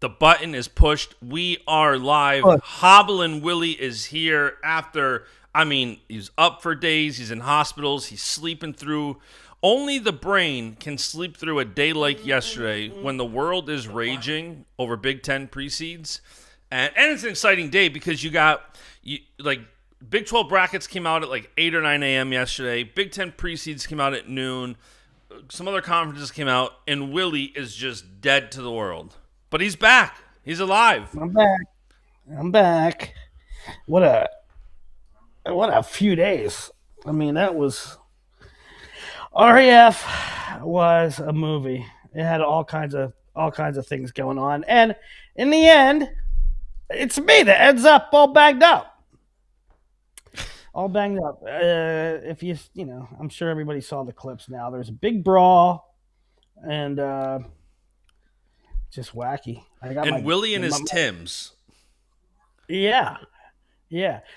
The button is pushed. We are live. Hobblin' Willie is here after, he's up for days. He's in hospitals. He's sleeping through. Only the brain can sleep through a day like yesterday when the world is raging over Big Ten Preseeds. And it's an exciting day because Big 12 brackets came out at like 8 or 9 a.m. yesterday. Big Ten Preseeds came out at noon. Some other conferences came out, and Willie is just dead to the world. But he's back. He's alive. I'm back. What a few days. I mean, that was REF was a movie. It had all kinds of things going on, and in the end, it's me that ends up all banged up. All banged up. If I'm sure everybody saw the clips now. There's a big brawl, and just wacky. Willie and his Tims. Yeah.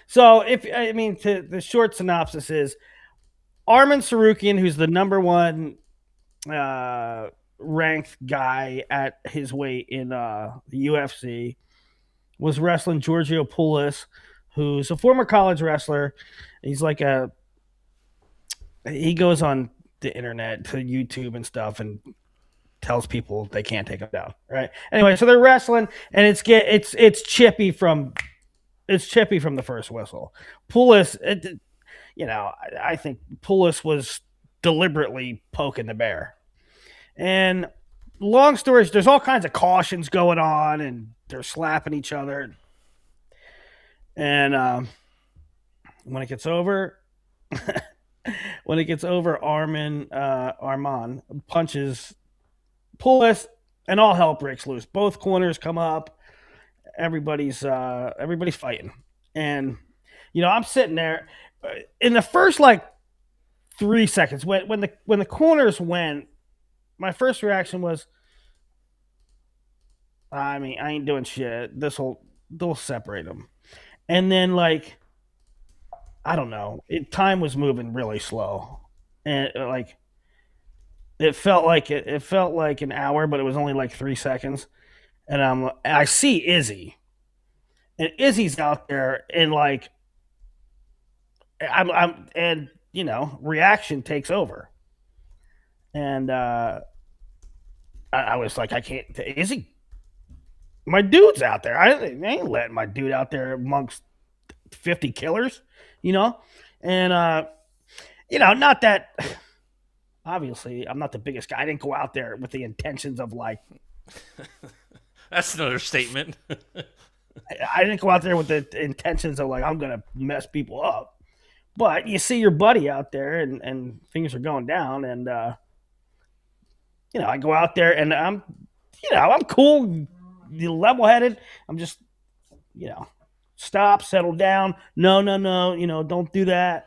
So the short synopsis is Arman Sarukian, who's the number one ranked guy at his weight in the UFC, was wrestling Giorgio Poulos, who's a former college wrestler. He's he goes on the internet to YouTube and stuff and tells people they can't take him down, right? Anyway, so they're wrestling, and it's chippy from the first whistle. Poulos, I think Poulos was deliberately poking the bear. And long stories, there's all kinds of cautions going on, and they're slapping each other. And when it gets over, Arman punches Poulos, and all hell breaks loose. Both corners come up. Everybody's fighting, and I'm sitting there in the first 3 seconds when the corners went. My first reaction was, I ain't doing shit. They'll separate them, and then I don't know. Time was moving really slow, and it felt like an hour, but it was only 3 seconds. And I see Izzy, and Izzy's out there, and reaction takes over, and I was like, I can't. Izzy, my dude's out there. I ain't letting my dude out there amongst 50 killers, and not that. Obviously, I'm not the biggest guy. I didn't go out there with the intentions of That's another statement. I didn't go out there with the intentions of I'm going to mess people up. But you see your buddy out there, and things are going down, and I go out there, and I'm cool, level-headed. I'm just, stop, settle down. No, don't do that.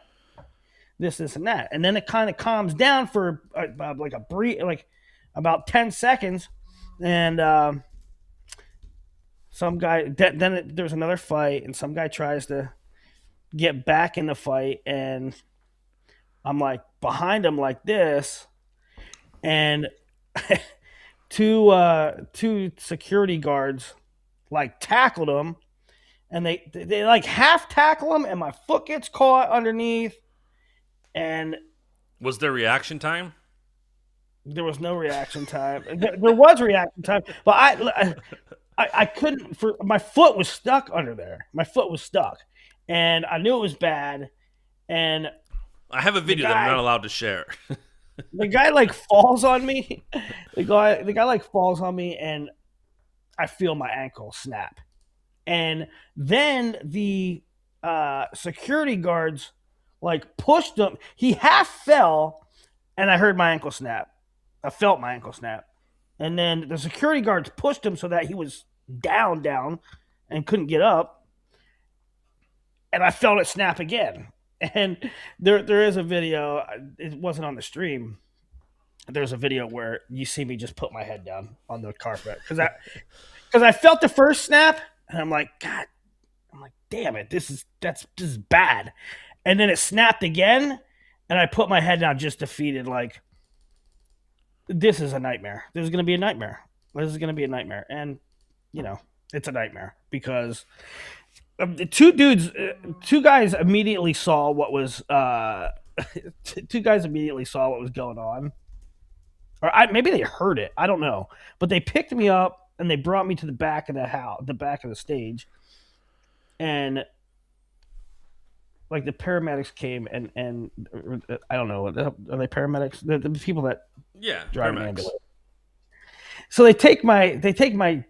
This, and that. And then it kind of calms down for a brief, about 10 seconds. And some guy, then there's another fight, and some guy tries to get back in the fight. And I'm behind him like this. And two security guards tackled him. And they half tackle him, and my foot gets caught underneath. And was there reaction time? There was no reaction time. There was reaction time, but I couldn't. My foot was stuck under there. My foot was stuck, and I knew it was bad. And I have a video that I'm not allowed to share. The guy falls on me. The guy falls on me, and I feel my ankle snap. And then the security guards pushed him. He half fell, and I heard my ankle snap. I felt my ankle snap. And then the security guards pushed him so that he was down, and couldn't get up. And I felt it snap again. And there is a video. It wasn't on the stream. There's a video where you see me just put my head down on the carpet. Because I felt the first snap, and I'm like, God. I'm like, damn it, this is bad. And then it snapped again, and I put my head down just defeated, this is a nightmare. This is going to be a nightmare. And it's a nightmare because the two guys immediately saw what was two guys immediately saw what was going on, or maybe they heard it. I don't know, but they picked me up and they brought me to the back of the back of the stage, and like the paramedics came and I don't know, are they paramedics? The people that drive an ambulance. So they take my.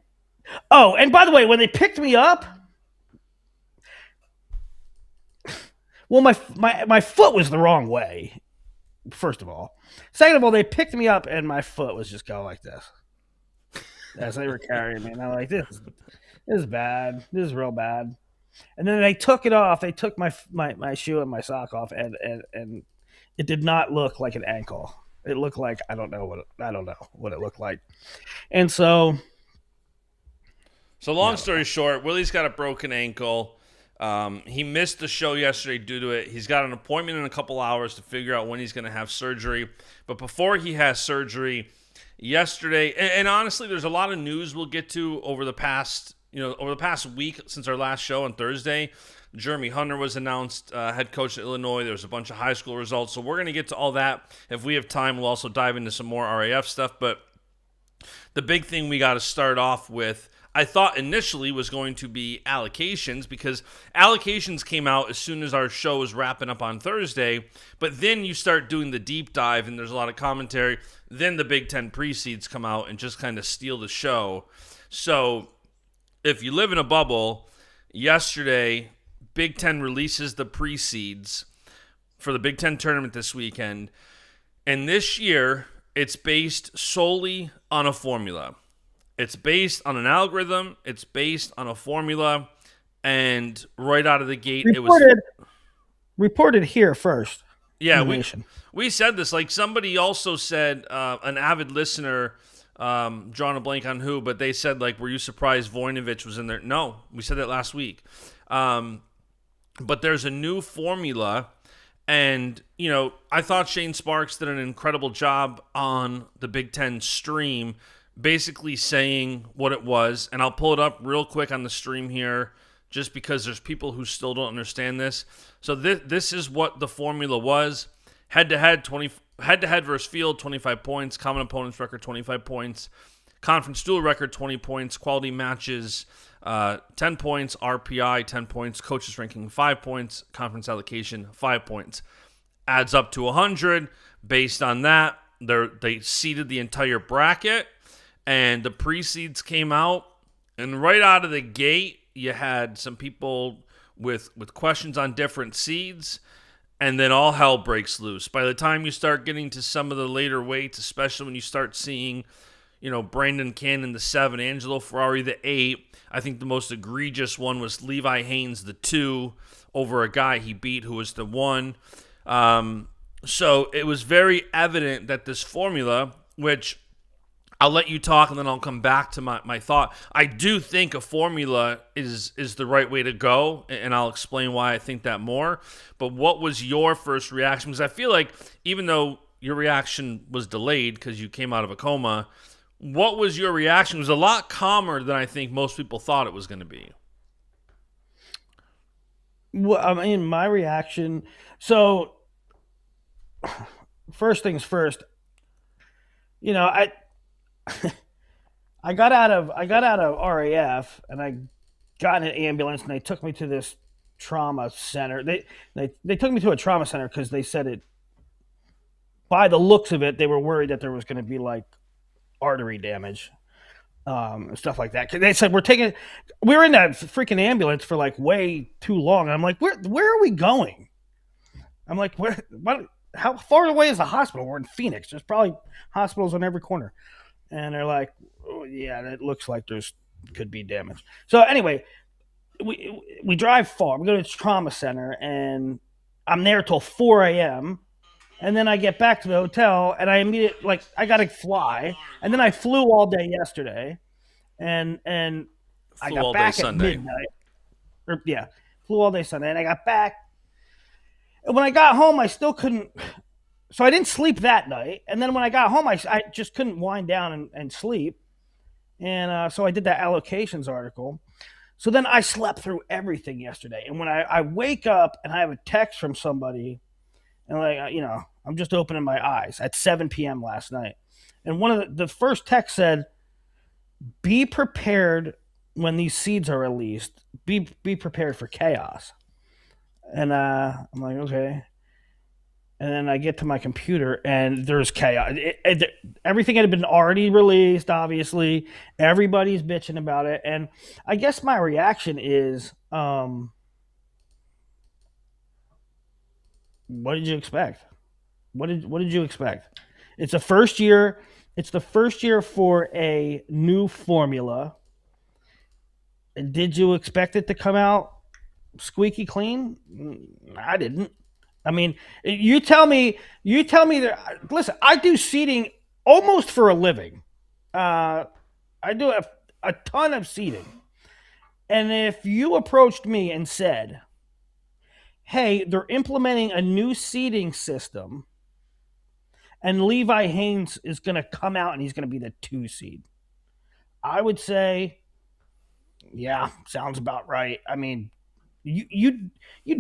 Oh, and by the way, when they picked me up, well, my foot was the wrong way. First of all, second of all, they picked me up and my foot was just going like this as they were carrying me, and I'm like, this is bad. This is real bad. And then they took it off. They took my shoe and my sock off, and it did not look like an ankle. It looked like I don't know what it looked like. And so long story short, Willie's got a broken ankle. He missed the show yesterday due to it. He's got an appointment in a couple hours to figure out when he's going to have surgery. But before he has surgery, yesterday, and honestly, there's a lot of news we'll get to over the past week since our last show on Thursday. Jeremy Hunter was announced head coach at Illinois. There was a bunch of high school results. So we're going to get to all that. If we have time, we'll also dive into some more RAF stuff. But the big thing we got to start off with, I thought initially was going to be allocations, because allocations came out as soon as our show was wrapping up on Thursday. But then you start doing the deep dive and there's a lot of commentary. Then the big 10 Preseeds come out and just kind of steal the show. So if you live in a bubble, yesterday, Big Ten releases the Preseeds for the Big Ten tournament this weekend. And this year, it's based solely on a formula. It's based on an algorithm. It's based on a formula. And right out of the gate, it was reported here first. Yeah, we said this. Like, somebody also said, an avid listener, drawing a blank on who, but they said, like, were you surprised Voinovich was in there? No, we said that last week. But there's a new formula, and, I thought Shane Sparks did an incredible job on the Big Ten stream, basically saying what it was, and I'll pull it up real quick on the stream here, just because there's people who still don't understand this. So this is what the formula was. Head-to-head versus field, 25 points. Common opponents record, 25 points. Conference duel record, 20 points. Quality matches, 10 points. RPI, 10 points. Coaches ranking, 5 points. Conference allocation, 5 points. Adds up to 100. Based on that, they seeded the entire bracket. And the Preseeds came out. And right out of the gate, you had some people with questions on different seeds. And then all hell breaks loose. By the time you start getting to some of the later weights, especially when you start seeing, Brandon Cannon, the 7, Angelo Ferrari, the 8. I think the most egregious one was Levi Haynes, the 2, over a guy he beat who was the 1. So it was very evident that this formula, which I'll let you talk and then I'll come back to my thought. I do think a formula is the right way to go, and I'll explain why I think that more. But what was your first reaction? Because I feel like even though your reaction was delayed because you came out of a coma, what was your reaction? It was a lot calmer than I think most people thought it was going to be. Well, I mean, my reaction. So, first things first. I got out of RAF and I got in an ambulance and they took me to this trauma center. They took me to a trauma center because they said it. By the looks of it, they were worried that there was going to be like artery damage, and stuff like that. They said we were in that freaking ambulance for like way too long. And I'm like, where are we going? I'm like, how far away is the hospital? We're in Phoenix. There's probably hospitals on every corner. And they're like, oh, yeah, it looks like could be damage. So anyway, we drive far. We go to the trauma center, and I'm there till 4 a.m., and then I get back to the hotel, and I got to fly. And then I flew all day yesterday, and I got back at midnight. Flew all day Sunday, and I got back. And when I got home, I still couldn't. So I didn't sleep that night. And then when I got home, I just couldn't wind down and sleep. And so I did that allocations article. So then I slept through everything yesterday. And when I wake up and I have a text from somebody, and I'm just opening my eyes at 7 p.m. last night. And one of the first text said, be prepared when these seeds are released. Be prepared for chaos. And I'm like, okay. And then I get to my computer and there's chaos. Everything had been already released, obviously. Everybody's bitching about it. And I guess my reaction is, what did you expect? What did you expect? It's the first year. It's the first year for a new formula. Did you expect it to come out squeaky clean? I didn't. I mean, you tell me that. Listen, I do seating almost for a living. I do a ton of seating, and if you approached me and said, "Hey, they're implementing a new seating system, and Levi Haynes is going to come out and he's going to be the 2 seed," I would say, "Yeah, sounds about right." I mean, you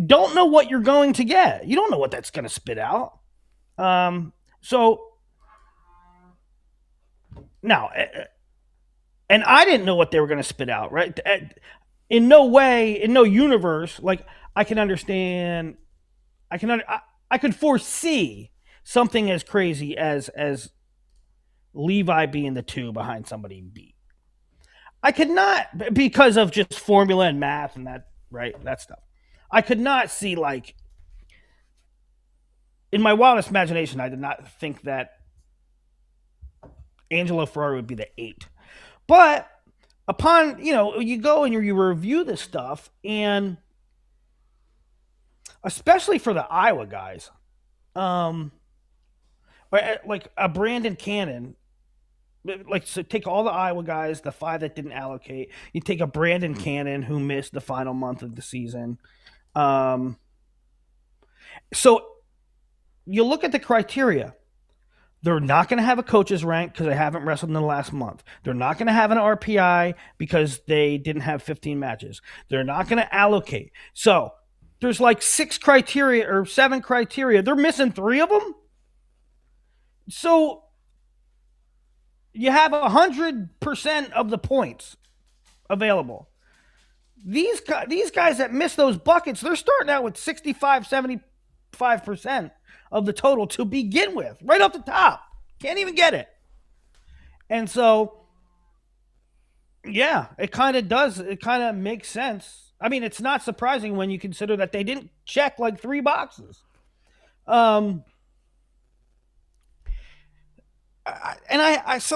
don't know what you're going to get. You don't know what that's going to spit out. So now, and I didn't know what they were going to spit out. Right? In no way, in no universe, like I can understand. I could foresee something as crazy as Levi being the 2 behind somebody beat. I could not, because of just formula and math and that stuff. I could not see, like, in my wildest imagination, I did not think that Angelo Ferrari would be the 8. But upon, you go and you review this stuff, and especially for the Iowa guys, like a Brandon Cannon, so take all the Iowa guys, the 5 that didn't allocate. You take a Brandon Cannon who missed the final month of the season. So you look at the criteria. They're not going to have a coach's rank because they haven't wrestled in the last month. They're not going to have an RPI because they didn't have 15 matches. They're not going to allocate. So there's like 6 criteria or 7 criteria. They're missing 3 of them. So you have 100% of the points available. These guys that miss those buckets, they're starting out with 65, 75% of the total to begin with, right off the top. Can't even get it. And so, yeah, it kind of does. It kind of makes sense. I mean, it's not surprising when you consider that they didn't check like 3 boxes. So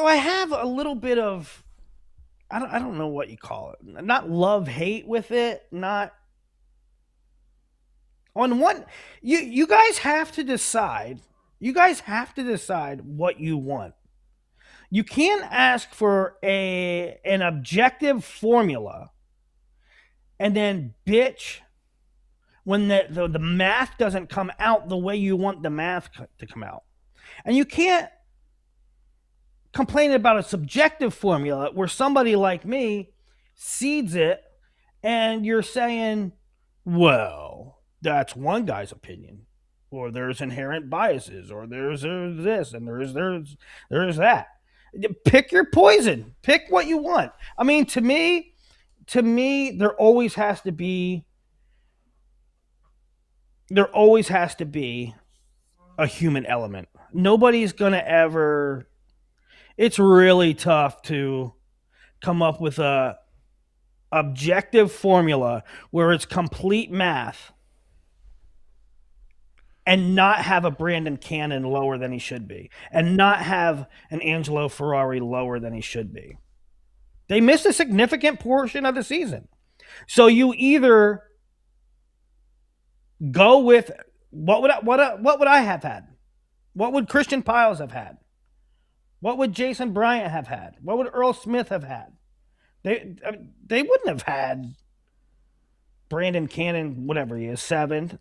I have a little bit of, I don't know what you call it, not love hate with it, not on one. You guys have to decide. You guys have to decide what you want. You can't ask for an objective formula and then bitch when the math doesn't come out the way you want the math to come out. And you can't complain about a subjective formula where somebody like me seeds it and you're saying, well, that's one guy's opinion, or there's inherent biases, or there's this and there's that. Pick your poison. Pick what you want. I mean, to me, there always has to be a human element. Nobody's gonna ever. It's really tough to come up with a objective formula where it's complete math and not have a Brandon Cannon lower than he should be, and not have an Angelo Ferrari lower than he should be. They missed a significant portion of the season. So you either go with what would I have had? What would Christian Piles have had? What would Jason Bryant have had? What would Earl Smith have had? They wouldn't have had Brandon Cannon, whatever he is, 7.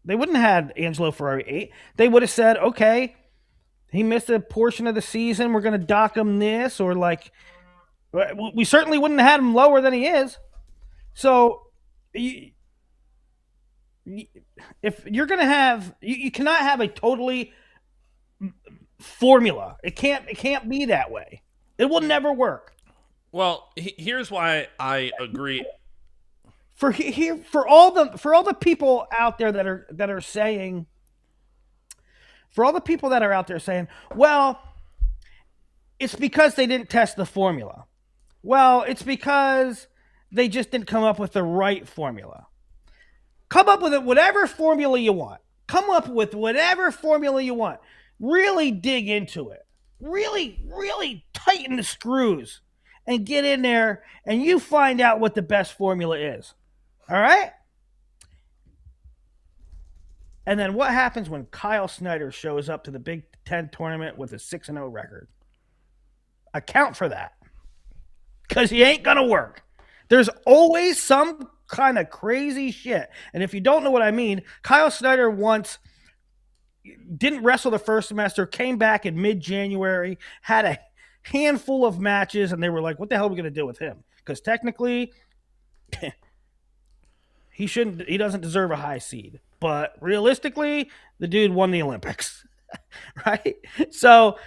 They wouldn't have had Angelo Ferrari 8. They would have said, okay, he missed a portion of the season. We're going to dock him this, or like We certainly wouldn't have had him lower than he is. So, if you're going to have, you cannot have a totally formula. It can't be that way. It will never work. Well, here's why I agree. For all the people out there that are saying, for all the people that are out there saying, well, it's because they didn't test the formula. Well, it's because they just didn't come up with the right formula. Come up with whatever formula you want. Come up with whatever formula you want. Really dig into it. Really, really tighten the screws and get in there, and you find out what the best formula is. All right? And then what happens when Kyle Snyder shows up to the Big Ten tournament with a 6-0 record? Account for that. Because he ain't going to work. There's always some kind of crazy shit. And if you don't know what I mean, Kyle Snyder once didn't wrestle the first semester, came back in mid-January, had a handful of matches, and they were like, what the hell are we going to do with him? Because technically, he doesn't deserve a high seed. But realistically, the dude won the Olympics. Right? So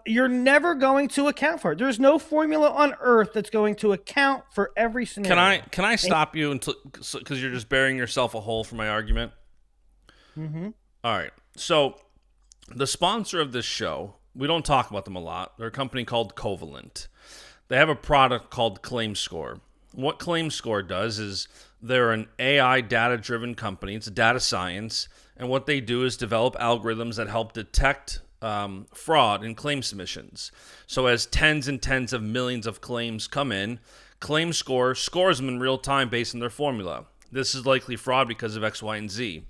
you're never going to account for it. There's no formula on earth that's going to account for every scenario. Can I stop you until, because you're just burying yourself a hole for my argument? Mm-hmm. All right. So the sponsor of this show, we don't talk about them a lot. They're a company called Covalent. They have a product called ClaimScore. What ClaimScore does is they're an AI data-driven company. It's data science. And what they do is develop algorithms that help detect fraud in claim submissions. So as tens and tens of millions of claims come in, ClaimScore scores them in real time based on their formula. This is likely fraud because of X, Y, and Z.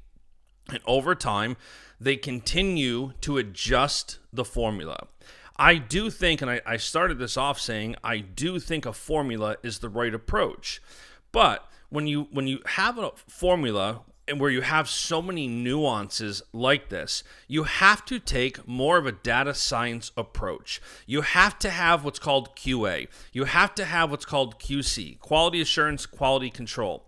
And over time, they continue to adjust the formula. I do think, and I started this off saying, I do think a formula is the right approach. But when you have a formula and where you have so many nuances like this, you have to take more of a data science approach. You have to have what's called QA. You have to have what's called QC, quality assurance, quality control.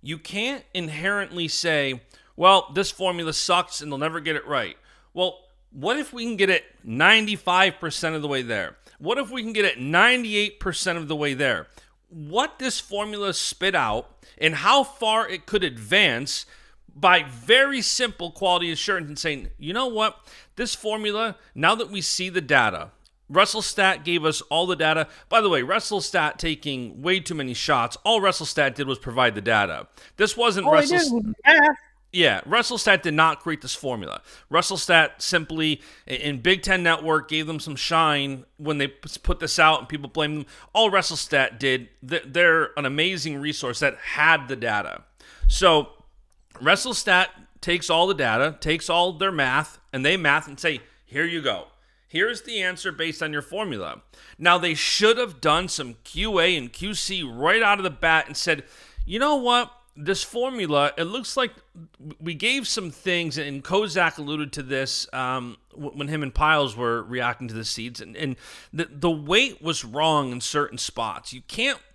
You can't inherently say, well, this formula sucks and they'll never get it right. Well, what if we can get it 95% of the way there? What if we can get it 98% of the way there? What this formula spit out and how far it could advance by very simple quality assurance and saying, you know what, this formula, now that we see the data, WrestleStat gave us all the data. By the way, WrestleStat taking way too many shots. All WrestleStat did was provide the data. This wasn't WrestleStat. Yeah, WrestleStat did not create this formula. WrestleStat simply, in Big Ten Network, gave them some shine when they put this out and people blamed them. All WrestleStat did, they're an amazing resource that had the data. So WrestleStat takes all the data, takes all their math, and they math and say, here you go. Here's the answer based on your formula. Now, they should have done some QA and QC right out of the bat and said, you know what? This formula, it looks like we gave some things, and Kozak alluded to this when him and Piles were reacting to the seeds, and the weight was wrong in certain spots.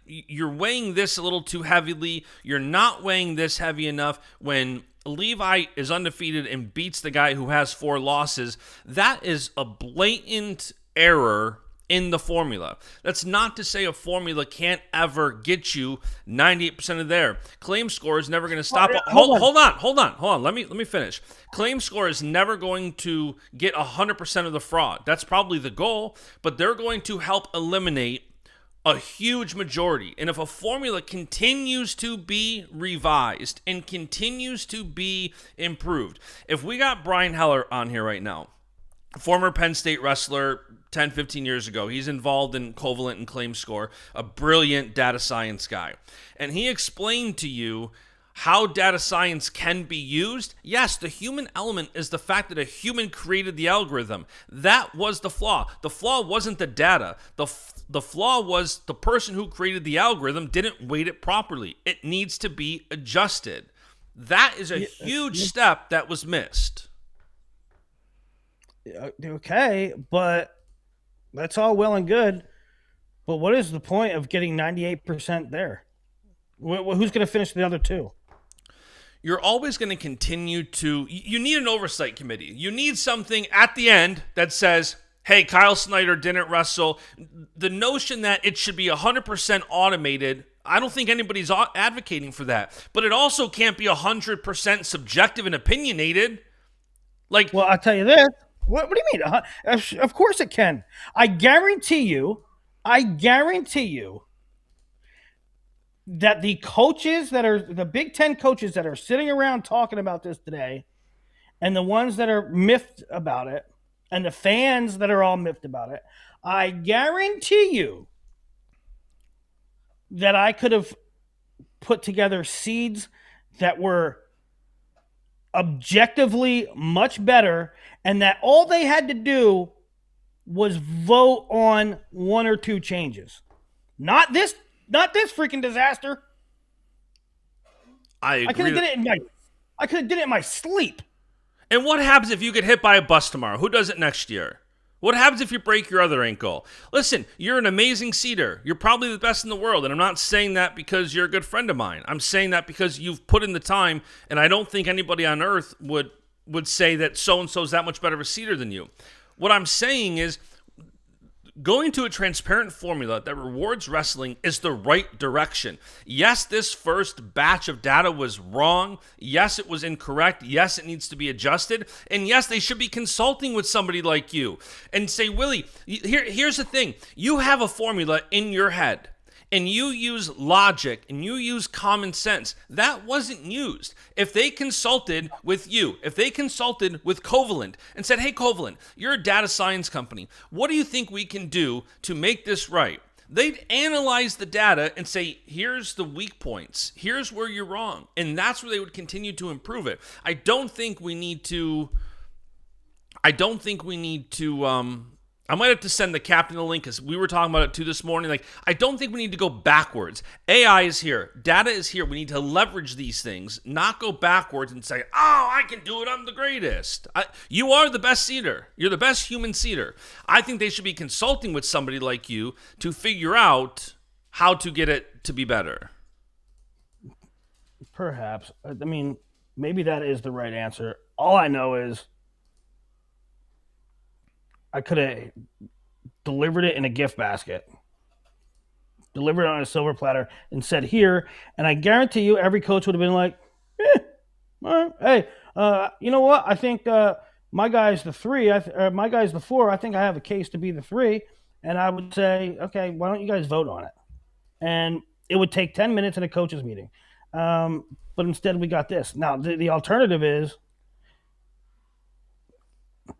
You're weighing this a little too heavily. You're not weighing this heavy enough. When Levi is undefeated and beats the guy who has 4 losses, that is a blatant error in the formula. That's not to say a formula can't ever get you 98% of there. ClaimScore is never going to stop. Hold on. Let me finish. ClaimScore is never going to get 100% of the fraud. That's probably the goal, but they're going to help eliminate a huge majority. And if a formula continues to be revised and continues to be improved, if we got Brian Heller on here right now, former Penn State wrestler 10, 15 years ago. He's involved in Covalent and ClaimScore, a brilliant data science guy. And he explained to you how data science can be used. Yes, the human element is the fact that a human created the algorithm. That was the flaw. The flaw wasn't the data. The flaw was the person who created the algorithm didn't weight it properly. It needs to be adjusted. That is a huge step that was missed. Okay, but that's all well and good. But what is the point of getting 98% there? Who's going to finish the other two? You're always going to continue to. You need an oversight committee. You need something at the end that says, hey, Kyle Snyder didn't wrestle. The notion that it should be 100% automated, I don't think anybody's advocating for that. But it also can't be 100% subjective and opinionated. Like, well, I'll tell you this. What do you mean? Of course it can. I guarantee you that the coaches that are the Big Ten coaches that are sitting around talking about this today, and the ones that are miffed about it, and the fans that are all miffed about it, I guarantee you that I could have put together seeds that were objectively much better, and that all they had to do was vote on one or two changes. Not this freaking disaster. I agree. I could have did it in my sleep. And what happens if you get hit by a bus tomorrow? Who does it next year? What happens if you break your other ankle? Listen, you're an amazing seeder. You're probably the best in the world. And I'm not saying that because you're a good friend of mine. I'm saying that because you've put in the time, and I don't think anybody on earth would say that so-and-so is that much better of a seeder than you. What I'm saying is, going to a transparent formula that rewards wrestling is the right direction. Yes, this first batch of data was wrong. Yes, it was incorrect. Yes, it needs to be adjusted. And yes, they should be consulting with somebody like you and say, Willie, here's the thing. You have a formula in your head, and you use logic and you use common sense. That wasn't used. If they consulted with you, if they consulted with Covalent and said, hey, Covalent, you're a data science company. What do you think we can do to make this right? They'd analyze the data and say, here's the weak points. Here's where you're wrong. And that's where they would continue to improve it. I don't think we need to I might have to send the captain a link because we were talking about it too this morning. Like, I don't think we need to go backwards. AI is here. Data is here. We need to leverage these things, not go backwards and say, oh, I can do it. I'm the greatest. You are the best seeder. You're the best human seeder. I think they should be consulting with somebody like you to figure out how to get it to be better. Perhaps. I mean, maybe that is the right answer. All I know is I could have delivered it in a gift basket, delivered it on a silver platter, and said here. And I guarantee you, every coach would have been like, all right, hey, you know what? I think my guy's the 3, my guy's the 4. I think I have a case to be the 3. And I would say, okay, why don't you guys vote on it? And it would take 10 minutes in a coach's meeting. But instead, we got this. Now, the alternative is,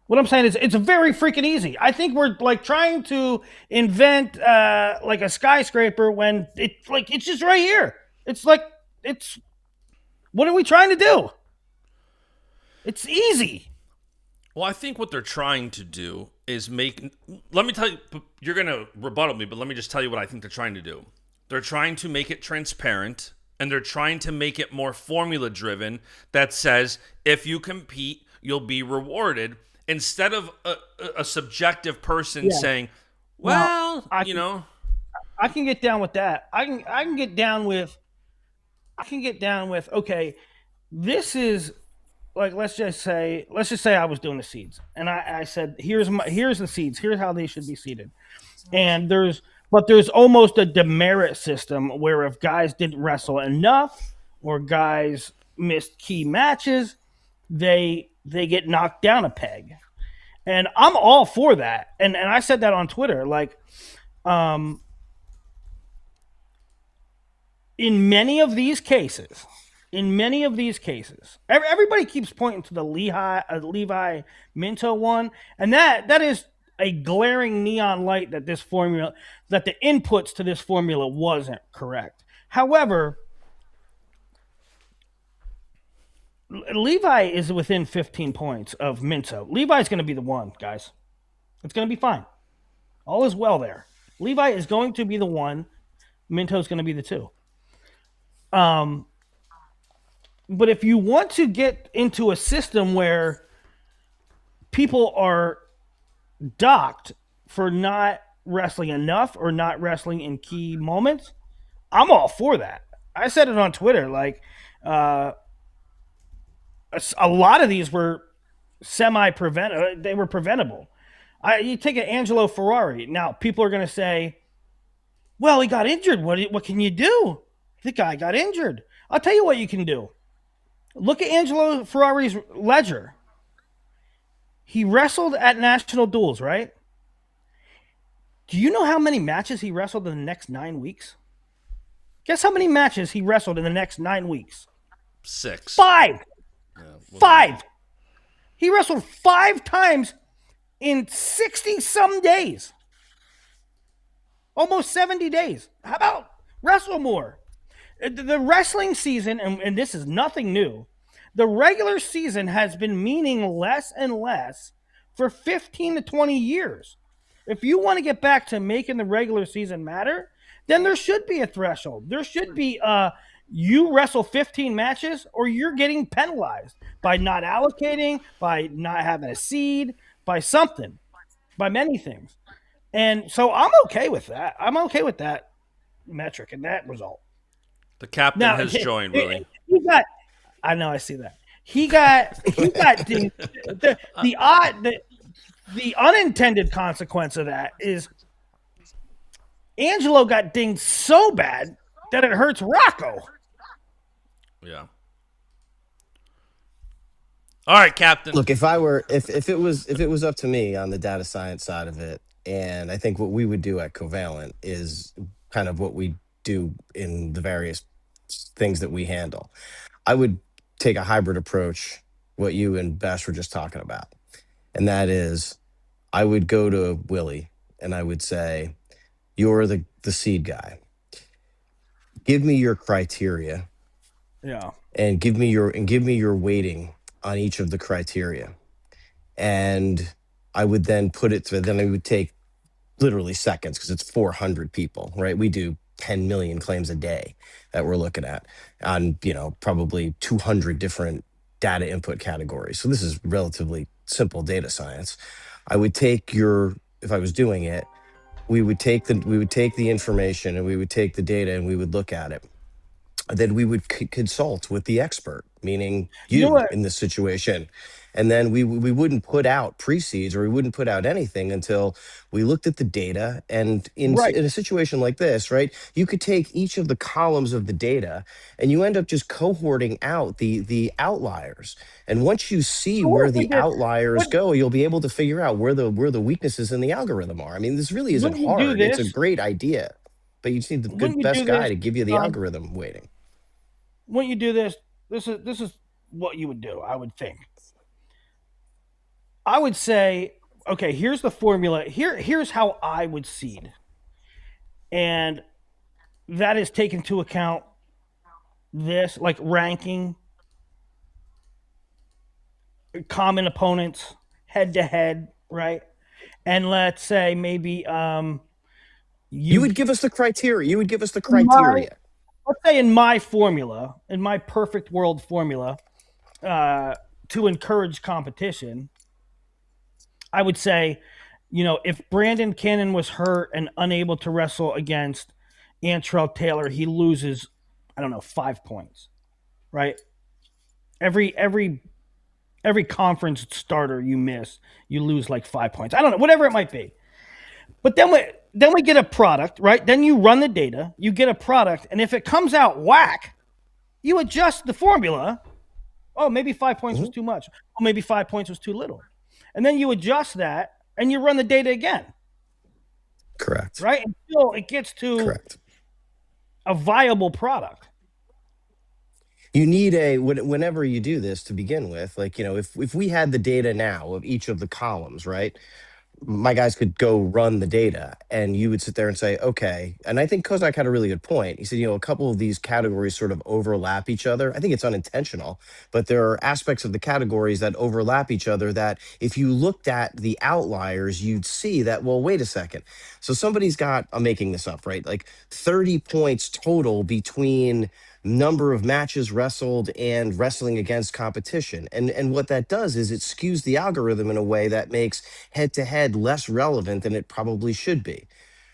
what I'm saying is it's very freaking easy. I think we're like trying to invent like a skyscraper when it's just right here. What are we trying to do? It's easy. Well, I think what they're trying to do is let me tell you, you're going to rebuttal me, but let me just tell you what I think they're trying to do. They're trying to make it transparent, and they're trying to make it more formula driven that says if you compete, you'll be rewarded. Instead of a subjective person saying, well, I can get down with that. I can get down with, okay, this is like, let's just say I was doing the seeds, and I said, here's the seeds. Here's how they should be seeded. And there's almost a demerit system where if guys didn't wrestle enough or guys missed key matches, they get knocked down a peg. And I'm all for that. And I said that on Twitter. Like, in many of these cases, everybody keeps pointing to the Levi Minto one. And that is a glaring neon light that the inputs to this formula wasn't correct. However, Levi is within 15 points of Minto. Levi's going to be the one, guys. It's going to be fine. All is well there. Levi is going to be the one. Minto's going to be the 2. But if you want to get into a system where people are docked for not wrestling enough or not wrestling in key moments, I'm all for that. I said it on Twitter. Like, uh, a lot of these were semi-prevent. They were preventable. You take an Angelo Ferrari. Now, people are going to say, "Well, he got injured. What can you do? The guy got injured." I'll tell you what you can do. Look at Angelo Ferrari's ledger. He wrestled at national duels, right? Do you know how many matches he wrestled in the next 9 weeks? Guess how many matches he wrestled in the next 9 weeks? 6. Five. Yeah, Five. He wrestled 5 times in 60 some days. Almost 70 days. How about wrestle more? The wrestling season, and this is nothing new, the regular season has been meaning less and less for 15 to 20 years. If you want to get back to making the regular season matter, then there should be a threshold. There should be you wrestle 15 matches or you're getting penalized by not allocating, by not having a seed, by something, by many things. And so I'm okay with that. I'm okay with that metric and that result. The captain Now has joined, Willie. he got. I know. I see that. He got the odd the unintended consequence of that is Angelo got dinged so bad that it hurts Rocco. Yeah. All right, Captain. Look, if it was up to me on the data science side of it, and I think what we would do at Covalent is kind of what we do in the various things that we handle. I would take a hybrid approach, what you and Bash were just talking about. And that is I would go to Willie and I would say, "You're the seed guy. Give me your criteria Yeah. and give me your weighting on each of the criteria." And I would then put it through, then I would take literally seconds because it's 400 people, right? We do 10 million claims a day that we're looking at on, probably 200 different data input categories. So this is relatively simple data science. I would take if I was doing it, we would take the information and we would take the data and we would look at it. Then we would consult with the expert, meaning You know you what? in this situation. And then we wouldn't put out pre-seeds or we wouldn't put out anything until we looked at the data. And Right. in a situation like this, right, you could take each of the columns of the data and you end up just cohorting out the outliers. And once you see So what where if we the did? outliers What go, you'll be able to figure out where the weaknesses in the algorithm are. I mean, this really isn't wouldn't you do hard. It's a this? great idea, but you just need the Wouldn't good you do best guy this? to give you the Um, algorithm weighting. when you do this, this is what you would do. I would think. I would say, okay, here's the formula. Here's how I would seed, and that is take into account this, like ranking, common opponents, head to head, right? And let's say maybe You you would give us the criteria. You would give us the in my criteria. let's say in my formula, in my perfect world formula, to encourage competition, I would say, if Brandon Cannon was hurt and unable to wrestle against Antrell Taylor, he loses, I don't know, 5 points, right? Every conference starter you miss, you lose like 5 points. I don't know, whatever it might be. But then we get a product, right? Then you run the data, you get a product, and if it comes out whack, you adjust the formula. Oh, maybe 5 points was Mhm. too much. Oh, maybe 5 points was too little. And then you adjust that and you run the data again, Correct. right? Until it gets to Correct. a viable product. You need whenever you do this to begin with, like, if we had the data now of each of the columns, right? My guys could go run the data and you would sit there and say, okay. And I think Kozak had a really good point. He said, a couple of these categories sort of overlap each other. I think it's unintentional, but there are aspects of the categories that overlap each other that if you looked at the outliers, you'd see that, well, wait a second. So somebody's got, I'm making this up, right? Like 30 points total between number of matches wrestled and wrestling against competition. And what that does is it skews the algorithm in a way that makes head to head less relevant than it probably should be.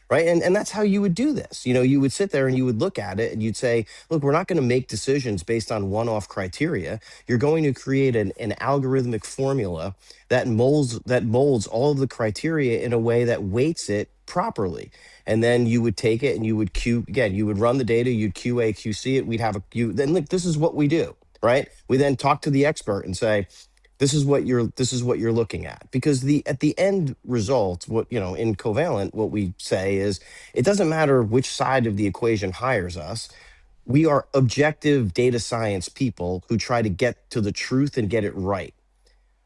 Right. And that's how you would do this. You would sit there and you would look at it and you'd say, look, we're not going to make decisions based on one-off criteria. You're going to create an algorithmic formula that molds all of the criteria in a way that weights it properly. And then you would take it and you would you would run the data, you'd QA, QC it, we'd have then look, this is what we do, right? We then talk to the expert and say, this is what you're looking at, because at the end result, what in Covalent, what we say is it doesn't matter which side of the equation hires us. We are objective data science people who try to get to the truth and get it right.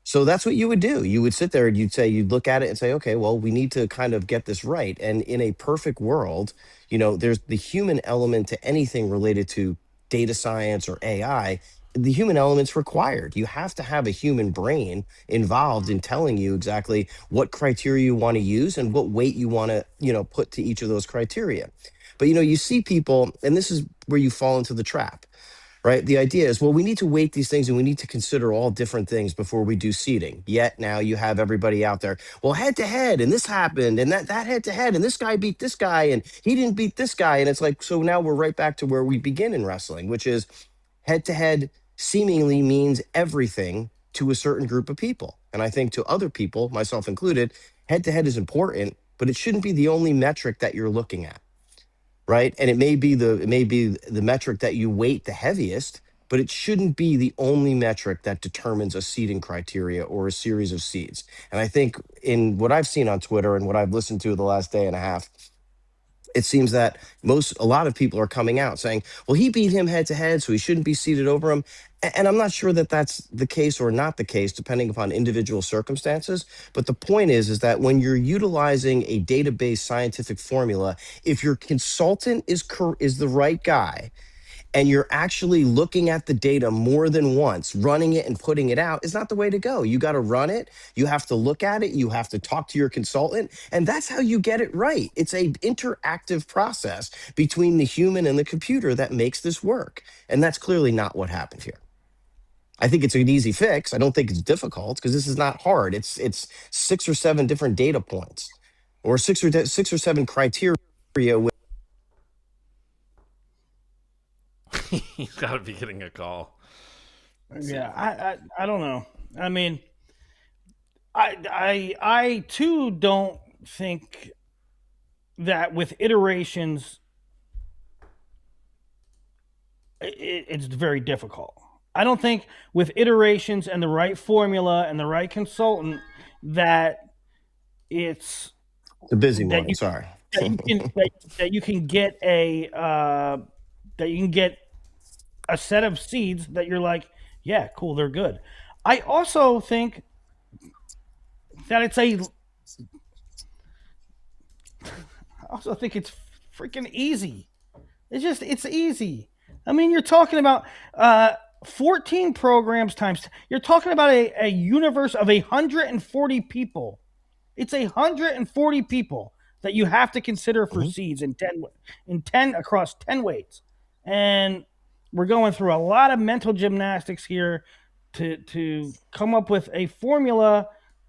So that's what you would do. You would sit there and you'd look at it and say, okay, well, we need to kind of get this right. And in a perfect world, there's the human element to anything related to data science or AI. The human element's required. You have to have a human brain involved in telling you exactly what criteria you want to use and what weight you want to, put to each of those criteria. But you see people, and this is where you fall into the trap. Right. The idea is, well, we need to weight these things and we need to consider all different things before we do seeding. Yet now you have everybody out there, well, head to head, and this happened, and that head to head, and this guy beat this guy, and he didn't beat this guy. And it's like, so now we're right back to where we begin in wrestling, which is head to head seemingly means everything to a certain group of people. And I think to other people, myself included, head to head is important, but it shouldn't be the only metric that you're looking at. Right. And it may be the metric that you weight the heaviest, but it shouldn't be the only metric that determines a seeding criteria or a series of seeds. And I think in what I've seen on Twitter and what I've listened to the last day and a half, it seems that a lot of people are coming out saying, well, he beat him head to head, so he shouldn't be seated over him. And I'm not sure that that's the case or not the case, depending upon individual circumstances. But the point is that when you're utilizing a database scientific formula, if your consultant is the right guy, and you're actually looking at the data more than once, running it and putting it out is not the way to go. You got to run it. You have to look at it. You have to talk to your consultant. And that's how you get it right. It's an interactive process between the human and the computer that makes this work. And that's clearly not what happened here. I think it's an easy fix. I don't think it's difficult because this is not hard. It's 6 or 7 different data points or six or 7 criteria. He's got to be getting a call. Yeah, I don't know. I mean, I too don't think that with iterations, it's very difficult. I don't think with iterations and the right formula and the right consultant that it's a busy morning. Sorry. that you can get a set of seeds that you're like, yeah, cool, they're good. I also think that it's freaking easy. It's easy. I mean, you're talking about 14 programs times. You're talking about a universe of 140 people. It's 140 people that you have to consider for seeds in 10 across 10 weights. And we're going through a lot of mental gymnastics here to come up with a formula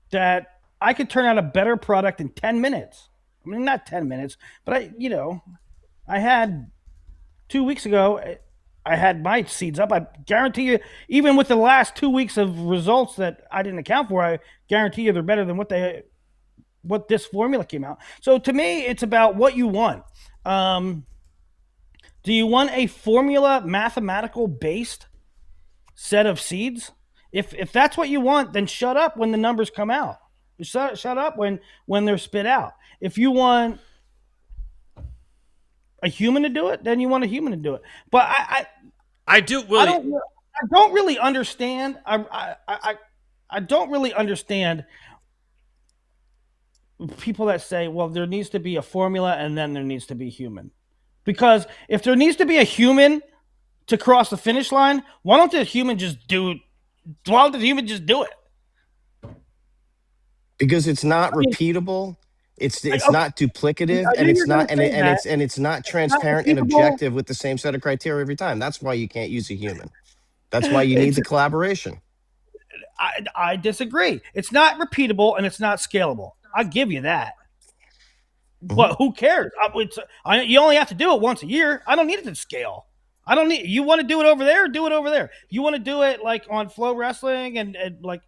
that I could turn out a better product in 10 minutes. I mean, not 10 minutes, but I had 2 weeks ago, I had my seeds up. I guarantee you, even with the last 2 weeks of results that I didn't account for, I guarantee you they're better than what this formula came out. So to me, it's about what you want. Do you want a formula mathematical based set of seeds? If that's what you want, then shut up when the numbers come out. Shut up when they're spit out. If you want a human to do it, then you want a human to do it. But I do, Willie. I don't really understand. I don't really understand people that say, well, there needs to be a formula and then there needs to be human. Because if there needs to be a human to cross the finish line, why don't the human just do it? Because it's not repeatable. It's not duplicative, I and knew you it's were going not to say that. it's not It's not transparent and repeatable. objective with the same set of criteria every time. That's why you can't use a human. That's why you need It's the collaboration. I disagree. It's not repeatable and it's not scalable. I give you that. Mhm. But who cares? You only have to do it once a year. I don't need it to scale. I don't need. You want to do it over there? Do it over there. If you want to do it like on Flow Wrestling and like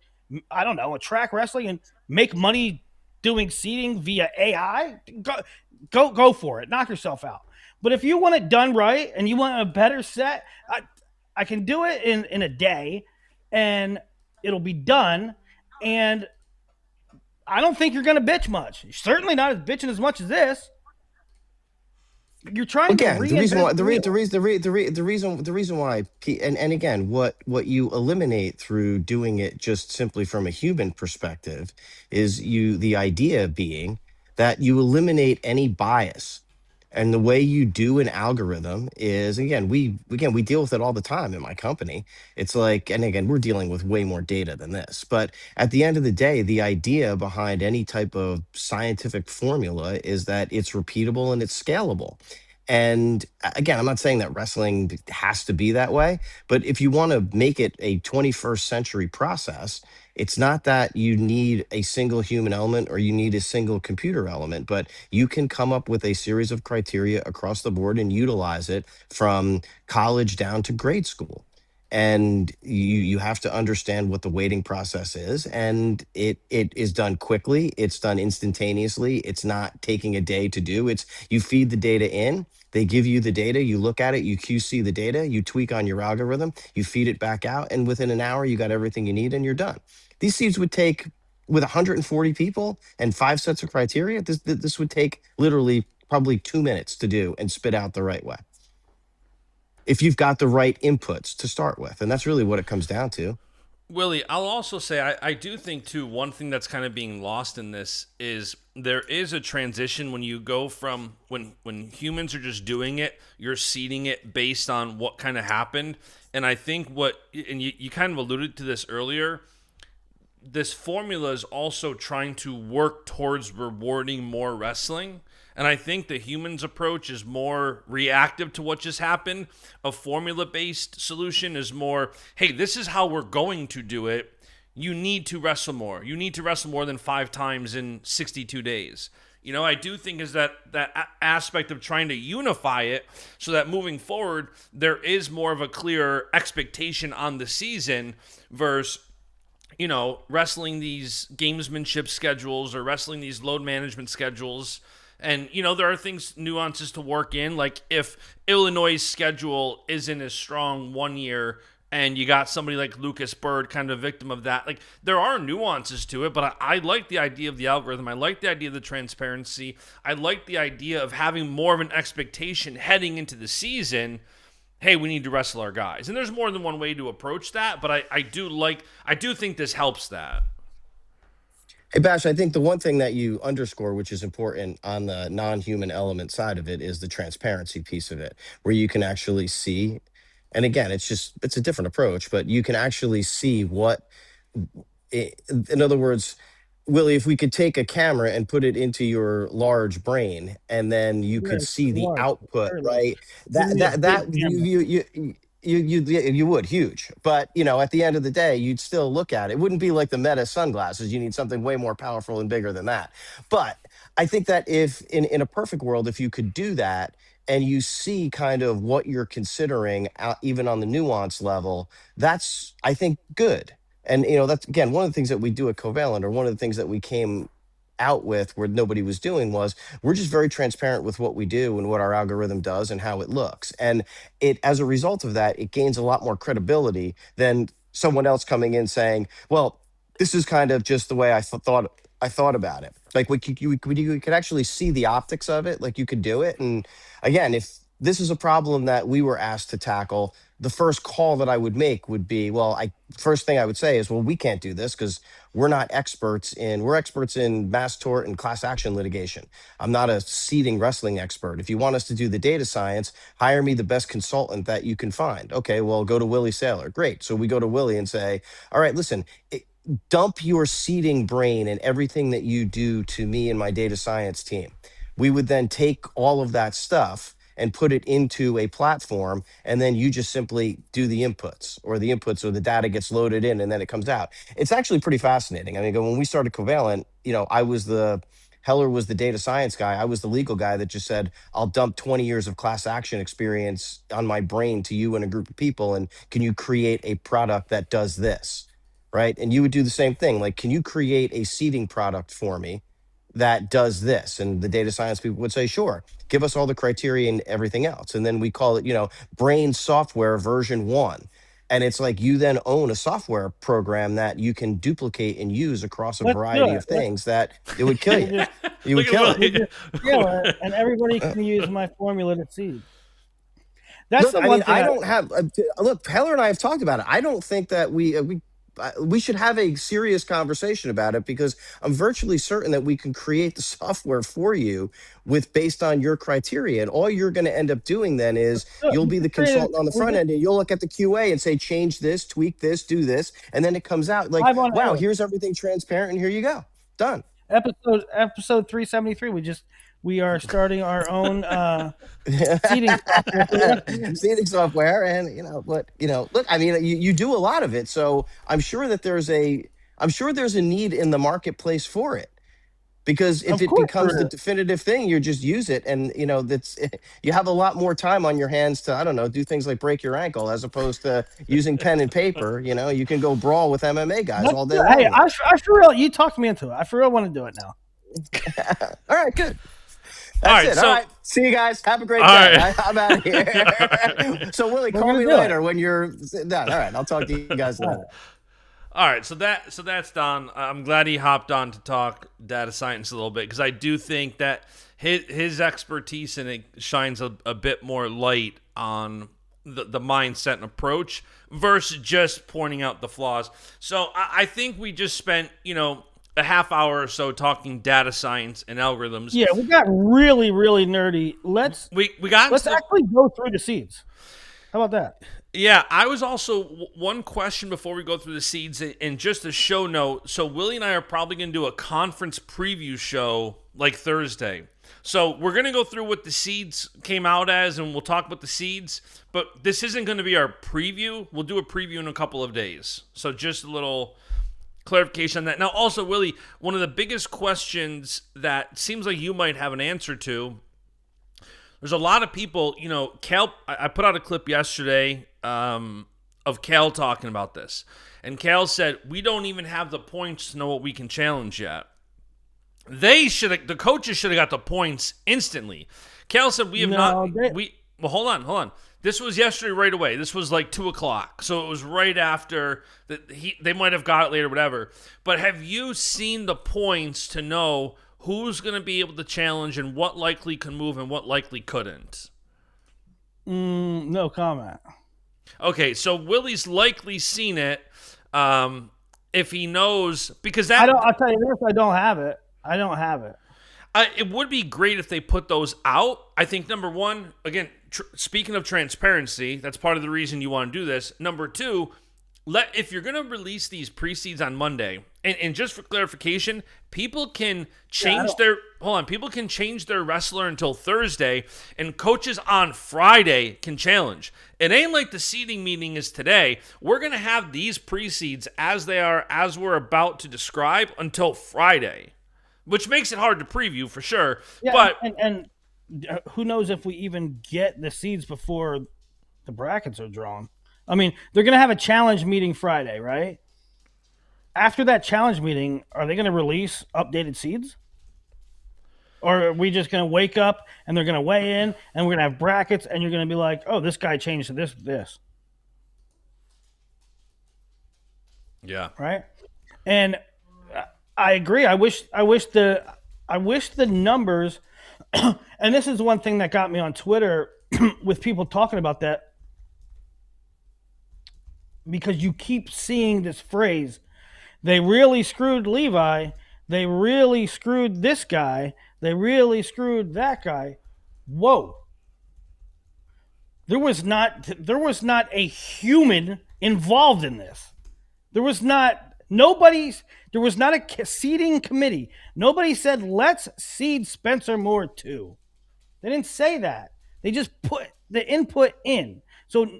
I don't know, a track wrestling and make money doing seating via AI, go for it. Knock yourself out. But if you want it done right and you want a better set, I can do it in a day, and it'll be done. And I don't think you're going to bitch much. You're certainly not as bitching as much as this. You're trying to Again, the reason reinvent why the wheel. the reason why and again, what you eliminate through doing it just simply from a human perspective is the idea being that you eliminate any bias. And the way you do an algorithm is, we deal with it all the time in my company. It's like, and again, we're dealing with way more data than this, but at the end of the day, the idea behind any type of scientific formula is that it's repeatable and it's scalable. And again, I'm not saying that wrestling has to be that way, but if you want to make it a 21st century process, it's not that you need a single human element or you need a single computer element, but you can come up with a series of criteria across the board and utilize it from college down to grade school. And you have to understand what the weighting process is, and it is done quickly, it's done instantaneously, it's not taking a day to do. It's you feed the data in, they give you the data, you look at it, you QC the data, you tweak on your algorithm, you feed it back out, and within an hour you got everything you need and you're done. These seeds would take, with 140 people and 5 sets of criteria, this would take literally probably 2 minutes to do and spit out the right way, if you've got the right inputs to start with. And that's really what it comes down to. Willie, I'll also say I do think too one thing that's kind of being lost in this is there is a transition when you go from when humans are just doing it, you're seeding it based on what kind of happened. And I think you kind of alluded to this earlier, this formula is also trying to work towards rewarding more wrestling. And I think the humans approach is more reactive to what just happened. A formula based solution is more, hey, this is how we're going to do it. You need to wrestle more. You need to wrestle more than 5 times in 62 days. I do think is that aspect of trying to unify it so that moving forward, there is more of a clear expectation on the season versus wrestling these gamesmanship schedules or wrestling these load management schedules. And, there are nuances to work in. Like if Illinois' schedule isn't as strong one year and you got somebody like Lucas Bird kind of a victim of that, like there are nuances to it, but I like the idea of the algorithm. I like the idea of the transparency. I like the idea of having more of an expectation heading into the season. Hey, we need to wrestle our guys. And there's more than one way to approach that, but I do think this helps that. Hey, Bash, I think the one thing that you underscore, which is important on the non-human element side of it, is the transparency piece of it, where you can actually see, and again, it's a different approach, but you can actually see in other words, Willie, if we could take a camera and put it into your large brain, and then you could Yes, see the large, output, very large. right? You That need a that big that camera. you would huge, but at the end of the day, you'd still look at it. It wouldn't be like the Meta sunglasses. You need something way more powerful and bigger than that. But I think that if in a perfect world, if you could do that and you see kind of what you're considering, even on the nuance level, that's, I think, good. And that's again one of the things that we do at Covalent, or one of the things that we came out with where nobody was doing, was we're just very transparent with what we do and what our algorithm does and how it looks. And it, as a result of that, it gains a lot more credibility than someone else coming in saying, well, this is kind of just the way I thought about it. Like you could actually see the optics of it, like you could do it. And again, if this is a problem that we were asked to tackle, the first call that I would make would be, well, first thing I would say is, well, we can't do this because we're experts in mass tort and class action litigation. I'm not a seeding wrestling expert. If you want us to do the data science, hire me the best consultant that you can find. Okay, well, go to Willie Saylor. Great. So we go to Willie and say, all right, listen, dump your seeding brain and everything that you do to me and my data science team. We would then take all of that stuff and put it into a platform, and then you just simply do the inputs, or the data gets loaded in and then it comes out. It's actually pretty fascinating. I mean, when we started Covalent, Heller was the data science guy. I was the legal guy that just said, I'll dump 20 years of class action experience on my brain to you and a group of people, and can you create a product that does this? Right. And you would do the same thing. Like, can you create a seeding product for me that does this? And the data science people would say, sure, give us all the criteria and everything else. And then we call it, brain software version 1. And it's like, you then own a software program that you can duplicate and use across a variety of things that it would kill you. You would kill it. Yeah, and everybody can use my formula to seed. That's look, the one thing I don't have. Look, Heller and I have talked about it. I don't think that we should have a serious conversation about it, because I'm virtually certain that we can create the software for you based on your criteria. And all you're going to end up doing then is you'll be the consultant on the front end, and you'll look at the QA and say, change this, tweak this, do this. And then it comes out like, wow, here's everything transparent, and here you go. Done. Episode 373. We are starting our own seeding software, and look, I mean, you do a lot of it, so I'm sure there's a need in the marketplace for it, because if it becomes the definitive thing, you just use it, and you have a lot more time on your hands to, I don't know, do things like break your ankle, as opposed to using pen and paper. You can go brawl with MMA guys all day long. Hey, I for real, you talked me into it. I for real want to do it now. All right, good. That's it. All right. See you guys. Have a great day. Right. I'm out of here. So, Willie, call me later when you're done. All right. I'll talk to you guys later. All right. So that's done. I'm glad he hopped on to talk data science a little bit, because I do think that his expertise in it shines a bit more light on the mindset and approach versus just pointing out the flaws. So I think we just spent, a half hour or so talking data science and algorithms. Yeah, we got really, really nerdy. Let's actually go through the seeds. How about that? Yeah, I was also one question before we go through the seeds, and just a show note. So Willie and I are probably going to do a conference preview show like Thursday. So we're going to go through what the seeds came out as, and we'll talk about the seeds. But this isn't going to be our preview. We'll do a preview in a couple of days. So just a little clarification on that. Now, also, Willie, one of the biggest questions that seems like you might have an answer to, there's a lot of people, Cal, I put out a clip yesterday of Cal talking about this. And Cal said, we don't even have the points to know what we can challenge yet. The coaches should have got the points instantly. Cal said, well, hold on. This was yesterday right away. This was like 2:00. So it was right after they might have got it later, whatever. But have you seen the points to know who's going to be able to challenge and what likely can move and what likely couldn't? No comment. Okay, so Willie's likely seen it if he knows, because I'll tell you this, I don't have it. It would be great if they put those out. I think, number one, again, speaking of transparency, that's part of the reason you want to do this. Number two, if you're going to release these pre-seeds on Monday, and just for clarification, people can change people can change their wrestler until Thursday, and coaches on Friday can challenge. It ain't like the seeding meeting is today. We're going to have these pre-seeds as they are, as we're about to describe, until Friday, which makes it hard to preview for sure. Yeah, but and who knows if we even get the seeds before the brackets are drawn. I mean, they're going to have a challenge meeting Friday, right? After that challenge meeting, are they going to release updated seeds? Or are we just going to wake up and they're going to weigh in and we're going to have brackets and you're going to be like, oh, this guy changed to this. Yeah. Right? And I agree. I wish the numbers and this is one thing that got me on Twitter with people talking about that, because you keep seeing this phrase, they really screwed Levi, they really screwed this guy, they really screwed that guy. Whoa. There was not a human involved in this. There was not There was not a seeding committee. Nobody said, let's seed Spencer Moore too. They didn't say that. They just put the input in. So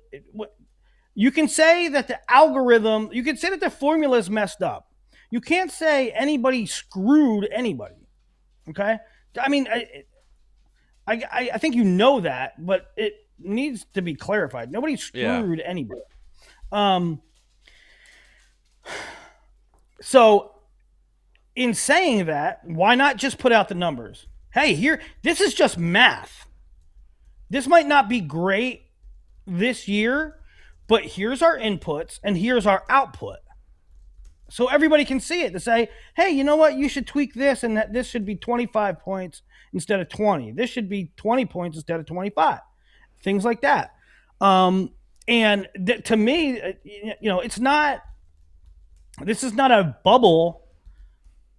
you can say that the algorithm, you can say that the formula is messed up. You can't say anybody screwed anybody. Okay? I mean, I think you know that, but it needs to be clarified. Nobody screwed anybody. So, in saying that, why not just put out the numbers? Hey, this is just math. This might not be great this year, but here's our inputs and here's our output. So everybody can see it to say, hey, you know what? You should tweak this, and that this should be 25 points instead of 20. This should be 20 points instead of 25. Things like that. And to me, it's not. This is not a bubble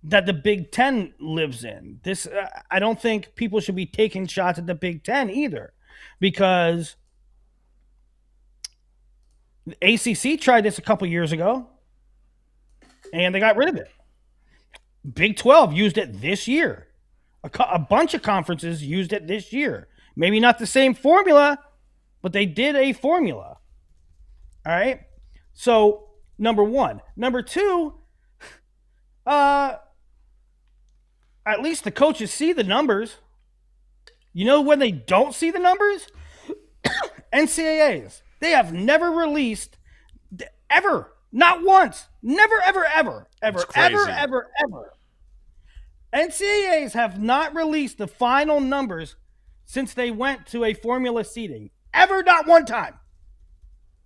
that the Big Ten lives in. I don't think people should be taking shots at the Big Ten either, because the ACC tried this a couple years ago, and they got rid of it. Big 12 used it this year. A bunch of conferences used it this year. Maybe not the same formula, but they did a formula. All right? So, number one. Number two, at least the coaches see the numbers. You know when they don't see the numbers? NCAAs. They have never released, ever, not once, never, ever, ever, ever, ever, ever, ever. NCAAs have not released the final numbers since they went to a formula seeding. Ever, not one time.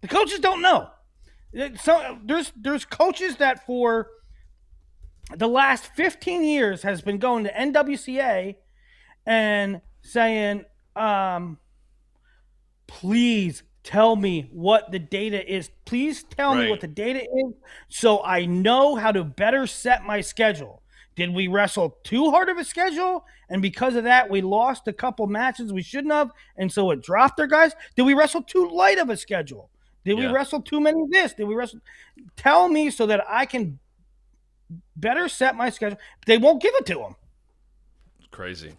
The coaches don't know. So there's coaches that for the last 15 years has been going to NWCA and saying, please tell me what the data is. Please tell me what the data is so I know how to better set my schedule. Did we wrestle too hard of a schedule? And because of that, we lost a couple matches we shouldn't have, and so it dropped their guys? Did we wrestle too light of a schedule? Did we wrestle too many of this? Did we wrestle? Tell me so that I can better set my schedule. They won't give it to them. Crazy.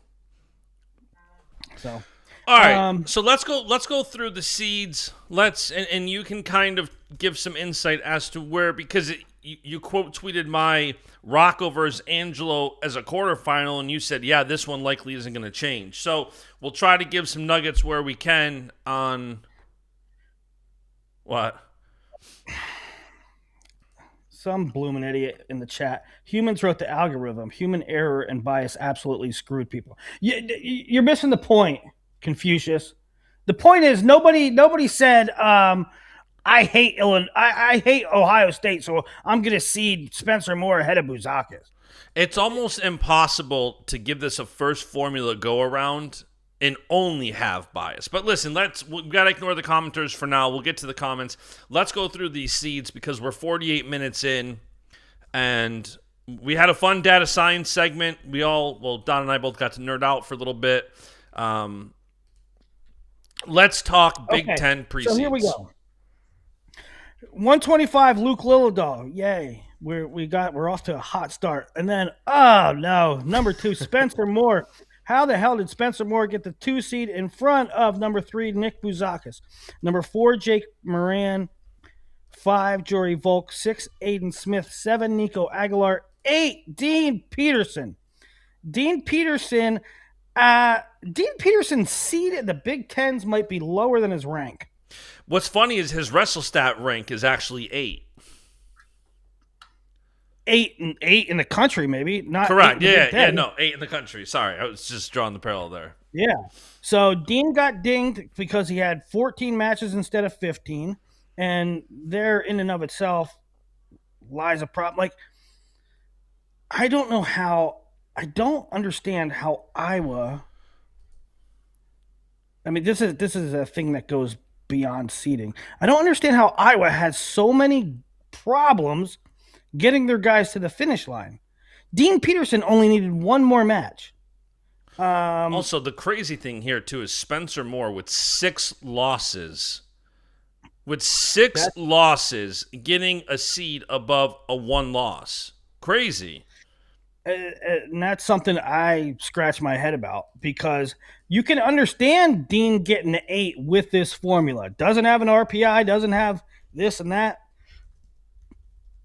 So, all right. So let's go through the seeds. And you can kind of give some insight as to where, because you quote tweeted my Rocco versus Angelo as a quarterfinal, and you said, yeah, this one likely isn't going to change. So we'll try to give some nuggets where we can on what. Some blooming idiot in the chat. Humans wrote the algorithm. Human error and bias absolutely screwed people. You're missing the point, Confucius. The point is nobody said I hate Illinois. I hate Ohio State, so I'm going to seed Spencer Moore ahead of Bouzakis. It's almost impossible to give this a first formula go around and only have bias. But listen, we've got to ignore the commenters for now. We'll get to the comments. Let's go through these seeds because we're 48 minutes in, and we had a fun data science segment. Don and I both got to nerd out for a little bit. Let's talk Big Ten preseeds. So here we go. 125, Luke Lillidahl. Yay. We're off to a hot start. And then, oh no, number 2, Spencer Moore. How the hell did Spencer Moore get the 2 seed in front of number 3, Nick Bouzakis? Number 4, Jake Moran. 5, Jory Volk. 6, Aiden Smith. 7, Nico Aguilar. 8, Dean Peterson. Dean Peterson's seed at the Big Tens might be lower than his rank. What's funny is his WrestleStat rank is actually 8. 8 in the country, maybe. Not correct. 8 in the country. Sorry, I was just drawing the parallel there. Yeah. So Dean got dinged because he had 14 matches instead of 15, and there in and of itself lies a problem. Like, I don't understand how Iowa. I mean, this is a thing that goes beyond seeding. I don't understand how Iowa has so many problems getting their guys to the finish line. Dean Peterson only needed one more match. Also, the crazy thing here, too, is Spencer Moore with 6 losses with 6 losses, getting a seed above a 1 loss. Crazy. And that's something I scratch my head about, because you can understand Dean getting the 8 with this formula. Doesn't have an RPI, doesn't have this and that.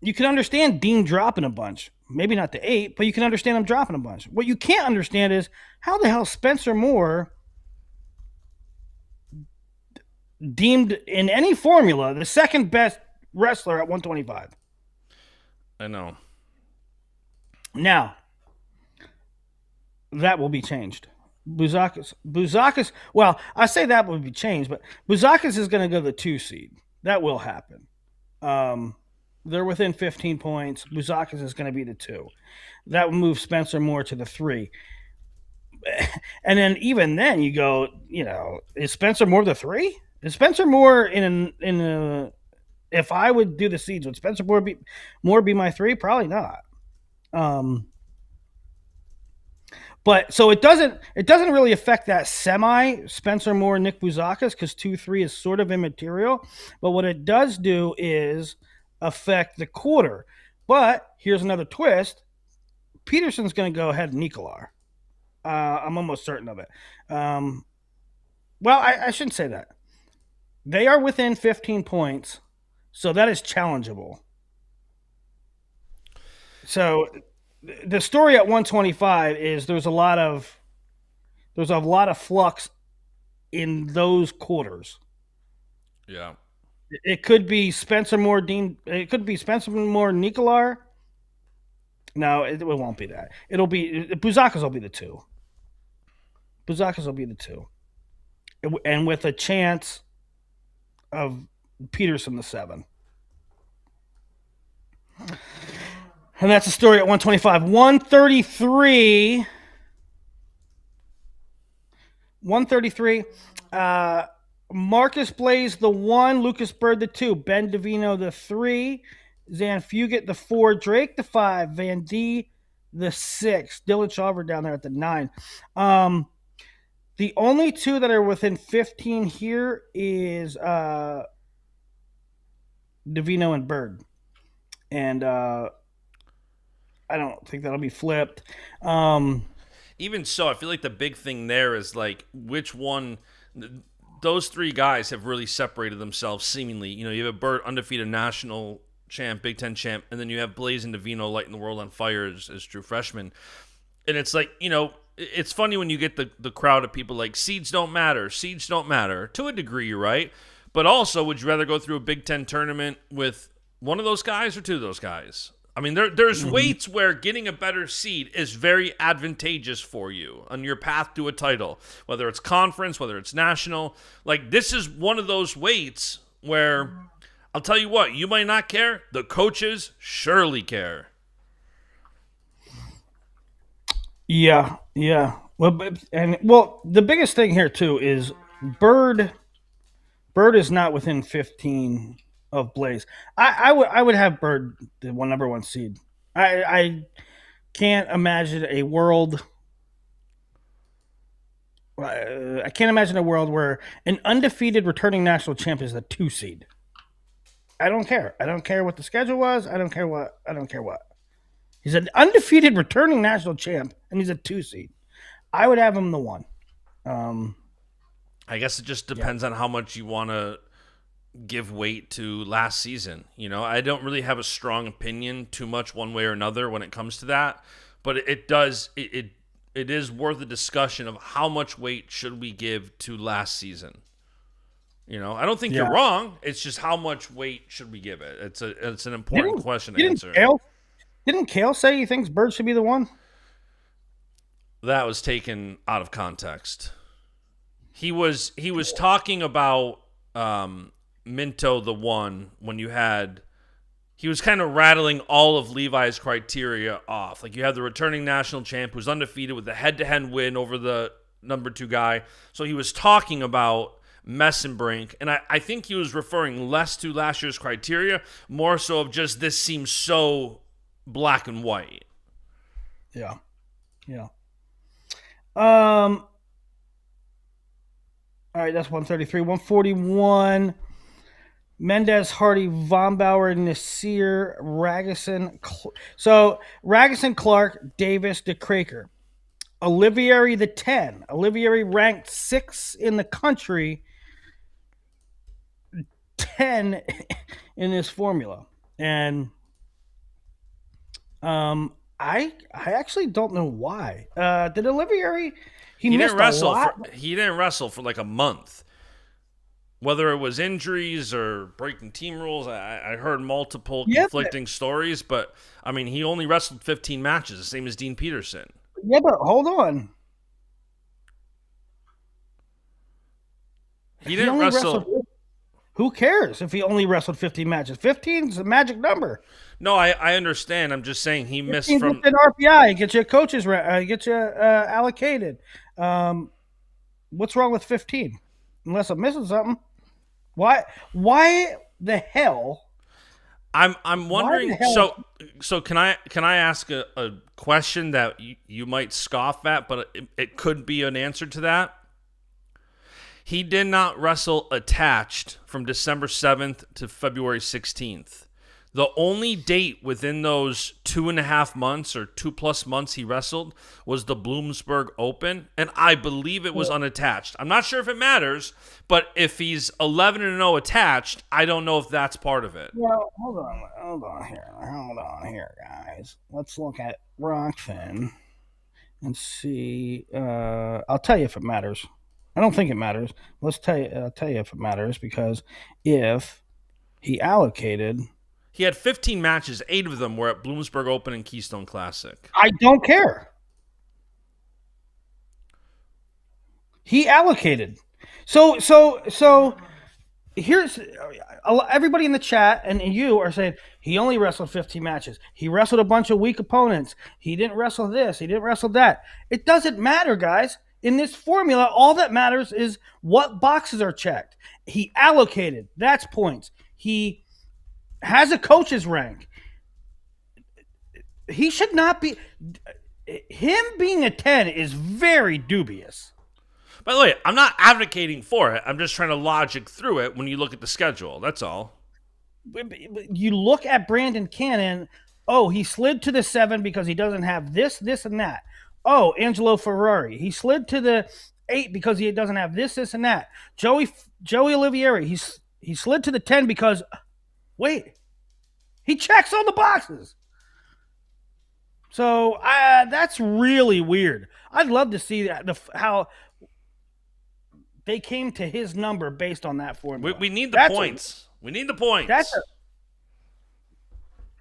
You can understand Dean dropping a bunch. Maybe not the 8, but you can understand him dropping a bunch. What you can't understand is how the hell Spencer Moore, deemed in any formula the second best wrestler at 125. I know. Now, that will be changed. Buzakis, well, I say that will be changed, but Buzakis is going to go the 2 seed. That will happen. They're within 15 points. Buzakis is going to be the 2. That will move Spencer Moore to the 3. And then even then you go, is Spencer Moore the 3? Is Spencer Moore if I would do the seeds, would Spencer Moore be my 3? Probably not. But so it doesn't really affect that semi Spencer Moore, Nick Buzakis, because 2-3 is sort of immaterial. But what it does do is affect the quarter. But here's another twist: Peterson's going to go ahead of Nikolar. I'm almost certain of it. Well, I shouldn't say that. They are within 15 points, so that is challengeable. So the story at 125 is there's a lot of flux in those quarters. Yeah. It could be Spencer Moore, Dean. It could be Spencer Moore, Nikolar. No, it won't be that. It'll be Buzakis will be the 2. Buzakis will be the 2, and with a chance of Peterson the 7. And that's the story at 125. 133. Marcus Blaze the 1, Lucas Bird the 2, Ben Davino the 3, Zan Fugit the 4, Drake the 5, Van D the 6, Dylan Chauver down there at the 9. The only 2 that are within 15 here is Davino and Bird. And I don't think that'll be flipped. Even so, I feel like the big thing there is like which one. Those 3 guys have really separated themselves seemingly. You have a Bird, undefeated national champ, Big Ten champ, and then you have Blaze and Davino lighting the world on fire as true freshmen. And it's like, it's funny when you get the crowd of people like, seeds don't matter. To a degree, you're right. But also, would you rather go through a Big Ten tournament with one of those guys or 2 of those guys? I mean, there's weights where getting a better seed is very advantageous for you on your path to a title, whether it's conference, whether it's national. Like, this is one of those weights where, I'll tell you what, you might not care. The coaches surely care. Yeah. Well, the biggest thing here too is Bird is not within 15 of Blaze. I would have Bird the number 1 seed. I can't imagine a world. I can't imagine a world where an undefeated returning national champ is the 2 seed. I don't care. I don't care what the schedule was. I don't care what. He's an undefeated returning national champ, and he's a 2 seed. I would have him the 1. I guess it just depends on how much you want to give weight to last season. I don't really have a strong opinion too much one way or another when it comes to that, but it is worth a discussion of how much weight should we give to last season. I don't think you're wrong. It's just how much weight should we give it? It's an important question to answer. Didn't Kale say he thinks Bird should be the 1? That was taken out of context. He was talking about Minto the 1 when you had. He was kind of rattling all of Levi's criteria off. Like, you have the returning national champ who's undefeated with a head-to-head win over the number 2 guy. So he was talking about Messenbrink, and I think he was referring less to last year's criteria, more so of just this seems so black and white. Yeah. All right, that's 133. 141. Mendez, Hardy, Von Bauer, Nasir, Ragusan. So Ragusan, Clark, Davis, DeCraker. Olivieri the 10. Olivieri ranked 6 in the country, 10 in this formula. And I actually don't know why. Did Olivieri He missed didn't wrestle. a lot? He didn't wrestle for like a month. Whether it was injuries or breaking team rules, I heard multiple conflicting stories. But I mean, he only wrestled 15 matches, the same as Dean Peterson. Yeah, but hold on. He didn't wrestle. Who cares if he only wrestled 15 matches? 15 is a magic number. No, I understand. I'm just saying he missed from an RPI. Get your coaches, get you allocated. What's wrong with 15? Unless I'm missing something. Why the hell? I'm wondering. So can I ask a question that you might scoff at, but it could be an answer to that? He did not wrestle attached from December 7th to February 16th. The only date within those 2.5 months or 2+ months he wrestled was the Bloomsburg Open, and I believe it was unattached. I'm not sure if it matters, but if he's 11-0 attached, I don't know if that's part of it. Well, hold on here, guys. Let's look at Rockfin and see. I'll tell you if it matters. I don't think it matters. I'll tell you if it matters, because if he allocated, he had 15 matches. 8 of them were at Bloomsburg Open and Keystone Classic. I don't care. He allocated. So here's everybody in the chat and you are saying he only wrestled 15 matches. He wrestled a bunch of weak opponents. He didn't wrestle this. He didn't wrestle that. It doesn't matter, guys. In this formula, all that matters is what boxes are checked. He allocated. That's points. He has a coach's rank. He should not be. Him being a 10 is very dubious. By the way, I'm not advocating for it. I'm just trying to logic through it when you look at the schedule. That's all. You look at Brandon Cannon. Oh, he slid to the 7 because he doesn't have this, and that. Oh, Angelo Ferrari. He slid to the 8 because he doesn't have this, and that. Joey Olivieri. He slid to the 10 because, wait, he checks all the boxes. So that's really weird. I'd love to see how they came to his number based on that formula. We need the points. We need the points.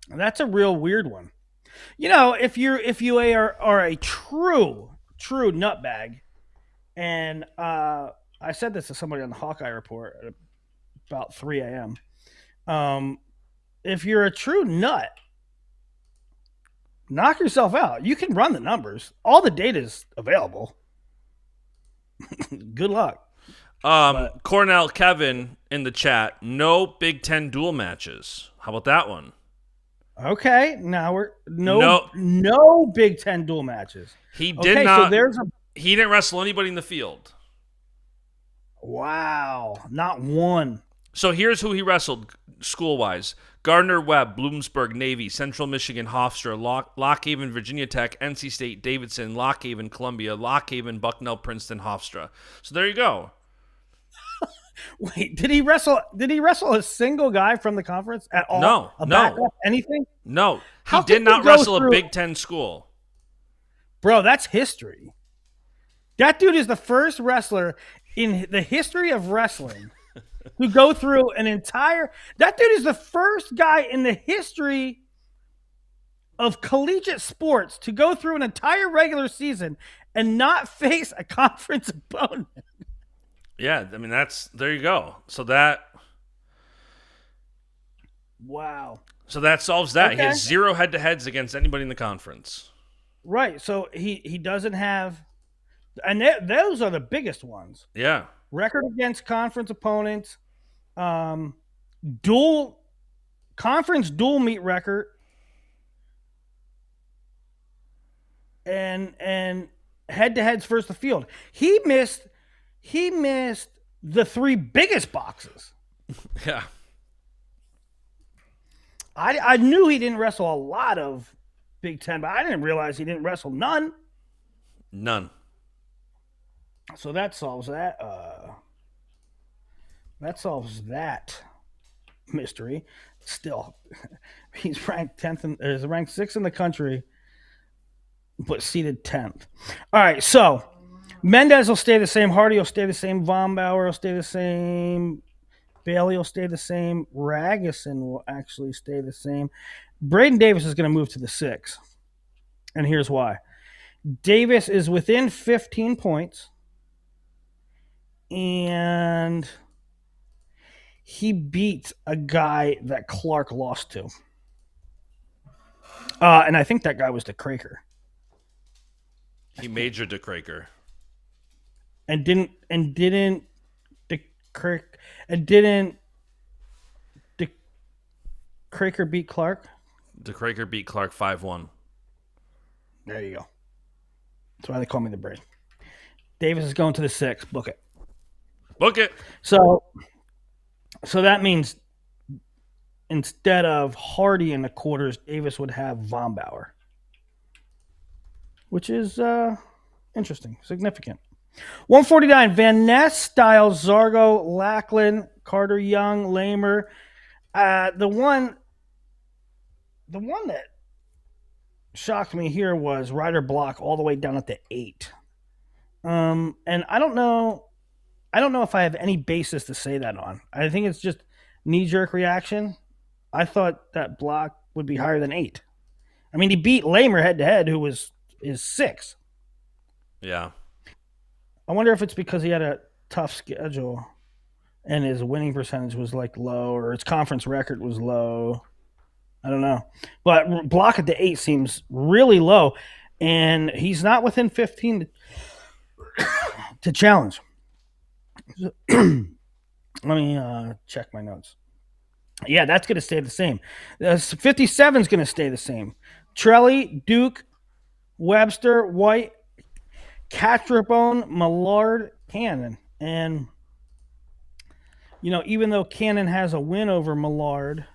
That's a real weird one. You know, if you are a true nutbag, and I said this to somebody on the Hawkeye Report at about 3 a.m. If you're a true nut, knock yourself out. You can run the numbers. All the data is available. Good luck. Cornell Kevin in the chat. No Big Ten dual matches. How about that one? Okay, now we're no Big Ten dual matches. He did not. So he didn't wrestle anybody in the field. Wow, not one. So here's who he wrestled school-wise: Gardner Webb, Bloomsburg, Navy, Central Michigan, Hofstra, Lock Haven, Virginia Tech, NC State, Davidson, Lock Haven, Columbia, Lock Haven, Bucknell, Princeton, Hofstra. So there you go. Wait, did he wrestle a single guy from the conference at all? No. Backup, anything? No. He did not wrestle a Big Ten school. Bro, that's history. That dude is the first wrestler in the history of wrestling to go through an entire... That dude is the first guy in the history of collegiate sports to go through an entire regular season and not face a conference opponent. Yeah, I mean, there you go. So that... Wow. So that solves that. Okay. He has 0 head-to-heads against anybody in the conference. Right, so he doesn't have... And those are the biggest ones. Yeah. Record against conference opponents, conference dual meet record, and head-to-heads versus the field. He missed the 3 biggest boxes. Yeah. I knew he didn't wrestle a lot of Big Ten, but I didn't realize he didn't wrestle none. None. So that solves that. That solves that mystery. Still, he's ranked 10th and is ranked 6th in the country, but seeded 10th. All right, so Mendez will stay the same. Hardy will stay the same. Von Bauer will stay the same. Bailey will stay the same. Ragusin will actually stay the same. Braden Davis is going to move to the 6. And here's why. Davis is within 15 points. And he beat a guy that Clark lost to. And I think that guy was DeCraker. He majored to Craker. And didn't DeCraker beat Clark? DeCraker beat Clark 5-1. There you go. That's why they call me the Brain. Davis is going to the 6. Book it. Book it. So that means instead of Hardy in the quarters, Davis would have Von Bauer, which is interesting, significant. 149, Van Ness, Styles, Zargo, Lachlan, Carter Young, Lamer. The one that shocked me here was Ryder Block all the way down at the 8. And I don't know if I have any basis to say that on. I think it's just knee-jerk reaction. I thought that Block would be higher than 8. I mean, he beat Lamer head-to-head, who is 6. Yeah. I wonder if it's because he had a tough schedule and his winning percentage was like low, or his conference record was low. I don't know. But Block at the 8 seems really low, and he's not within 15 to challenge. Let me check my notes. Yeah, that's going to stay the same. 57 is going to stay the same. Trelly, Duke, Webster, White, Catrabone, Millard, Cannon. And, even though Cannon has a win over Millard,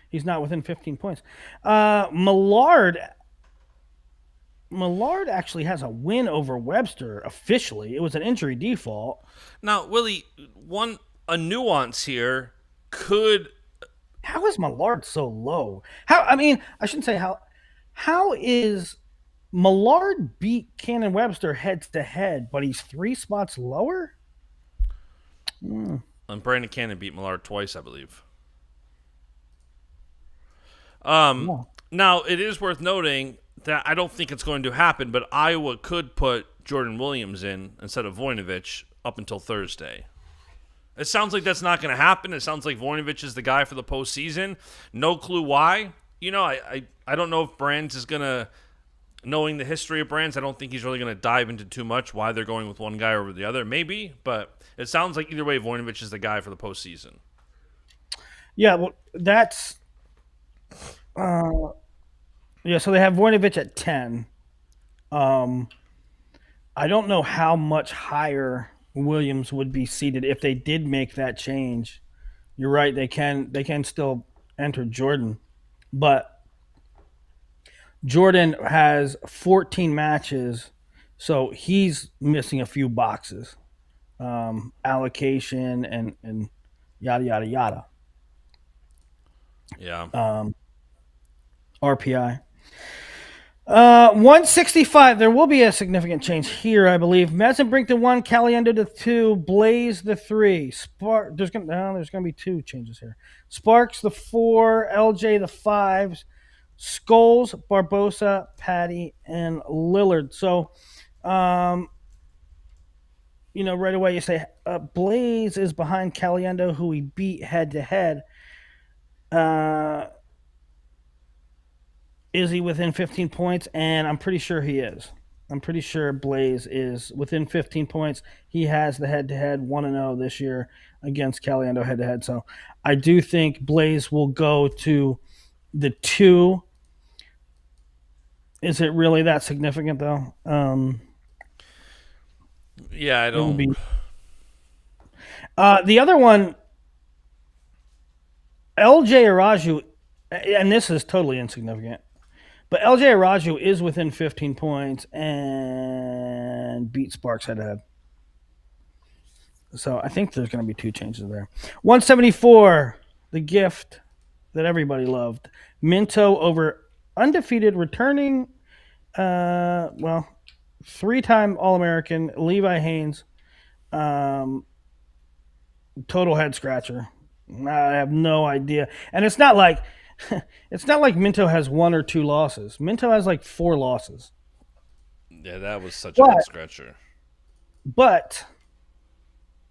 he's not within 15 points. Millard actually has a win over Webster officially. It was an injury default. Now, Willie, a nuance here could. How is Millard so low? I shouldn't say how. How is Millard beat Cannon Webster head to head, but he's 3 spots lower? And Brandon Cannon beat Millard twice, I believe. Now, it is worth noting that I don't think it's going to happen, but Iowa could put Jordan Williams in instead of Voinovich up until Thursday. It sounds like that's not going to happen. It sounds like Voinovich is the guy for the postseason. No clue why. I don't know if Brands is going to, knowing the history of Brands, I don't think he's really going to dive into too much why they're going with one guy over the other. Maybe, but it sounds like either way, Voinovich is the guy for the postseason. Yeah, well, that's... Yeah, so they have Voinovich at 10. I don't know how much higher Williams would be seated if they did make that change. You're right, they can still enter Jordan, but Jordan has 14 matches, so he's missing a few boxes, allocation and yada yada yada. Yeah. RPI. 165. There will be a significant change here, I believe. Mesenbrink to 1, Caliendo to 2, Blaze the 3. There's gonna be 2 changes here. Sparks the 4, LJ the 5s, Scholes, Barbosa, Patty, and Lillard. So, right away you say Blaze is behind Caliendo, who he beat head to head. Is he within 15 points? And I'm pretty sure he is. I'm pretty sure Blaze is within 15 points. He has the head-to-head 1-0 this year against Caliendo head-to-head. So I do think Blaze will go to the 2. Is it really that significant, though? Yeah, I don't. The other one, LJ Araju, and this is totally insignificant, but LJ Araju is within 15 points and beat Sparks head to head. So I think there's going to be 2 changes there. 174, the gift that everybody loved. Minto over undefeated returning, 3-time All-American Levi Haynes. Total head scratcher. I have no idea. And it's not like Minto has 1 or 2 losses. Minto has like 4 losses. Yeah, that was such a head scratcher. But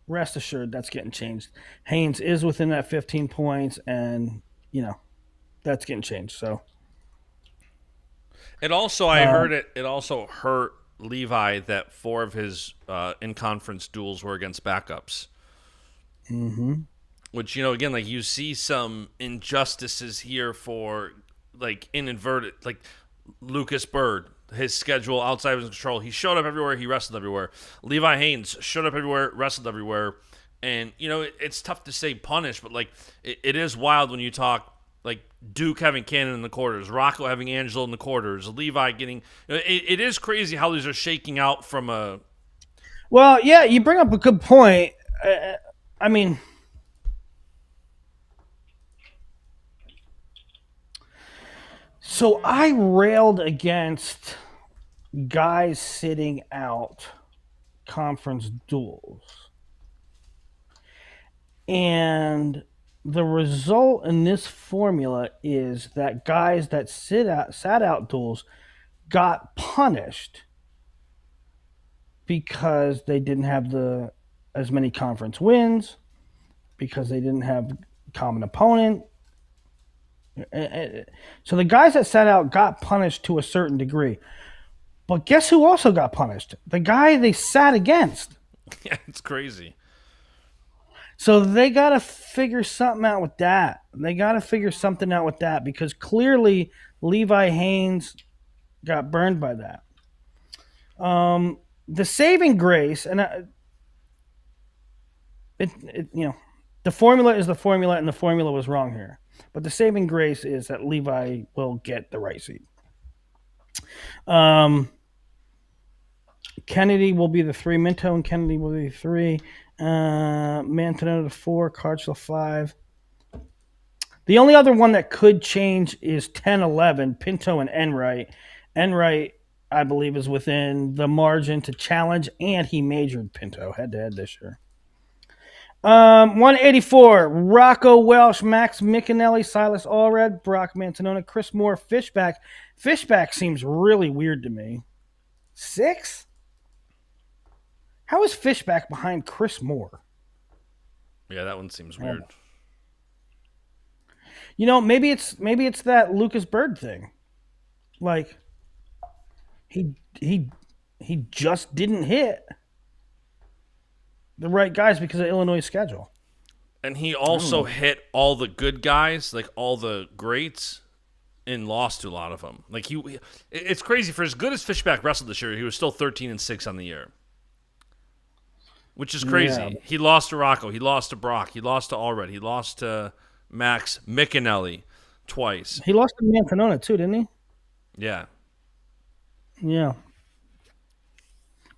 rest assured, that's getting changed. Haynes is within that 15 points, and that's getting changed. So it also, I heard it. It also hurt Levi that 4 of his in-conference duels were against backups. Mm-hmm. Which, again, like you see some injustices here for like inadvertent, like Lucas Bird, his schedule outside of his control. He showed up everywhere. He wrestled everywhere. Levi Haynes showed up everywhere, wrestled everywhere. And, it's tough to say punish, but like it is wild when you talk like Duke having Cannon in the quarters, Rocco having Angelo in the quarters, Levi getting. It is crazy how these are shaking out from a. Well, yeah, you bring up a good point. I mean, so I railed against guys sitting out conference duels. And the result in this formula is that guys that sat out duels got punished because they didn't have as many conference wins, because they didn't have common opponent. So the guys that sat out got punished to a certain degree. But guess who also got punished? The guy they sat against. Yeah, it's crazy. So they got to figure something out with that. Because clearly Levi Haynes got burned by that. The saving grace, and the formula is the formula, and the formula was wrong here. But the saving grace is that Levi will get the right seed. Kennedy will be the 3. Minto and Kennedy will be the 3. Mantonello the 4. Karch the 5. The only other one that could change is 10-11, Pinto and Enright. Enright, I believe, is within the margin to challenge, and he majored Pinto head-to-head this year. 184, Rocco Welsh, Max Mickinelli, Silas Allred, Brock Mantonona, Chris Moore, Fishback. Fishback seems really weird to me. 6? How is Fishback behind Chris Moore? Yeah, that one seems weird. Maybe it's that Lucas Bird thing. Like he just didn't hit the right guys because of Illinois' schedule. And he also hit all the good guys, like all the greats, and lost to a lot of them. Like it's crazy. For as good as Fishback wrestled this year, he was still 13-6 on the year, which is crazy. Yeah. He lost to Rocco. He lost to Brock. He lost to Allred. He lost to Max Mickinelli twice. He lost to Mantonona too, didn't he? Yeah. Yeah.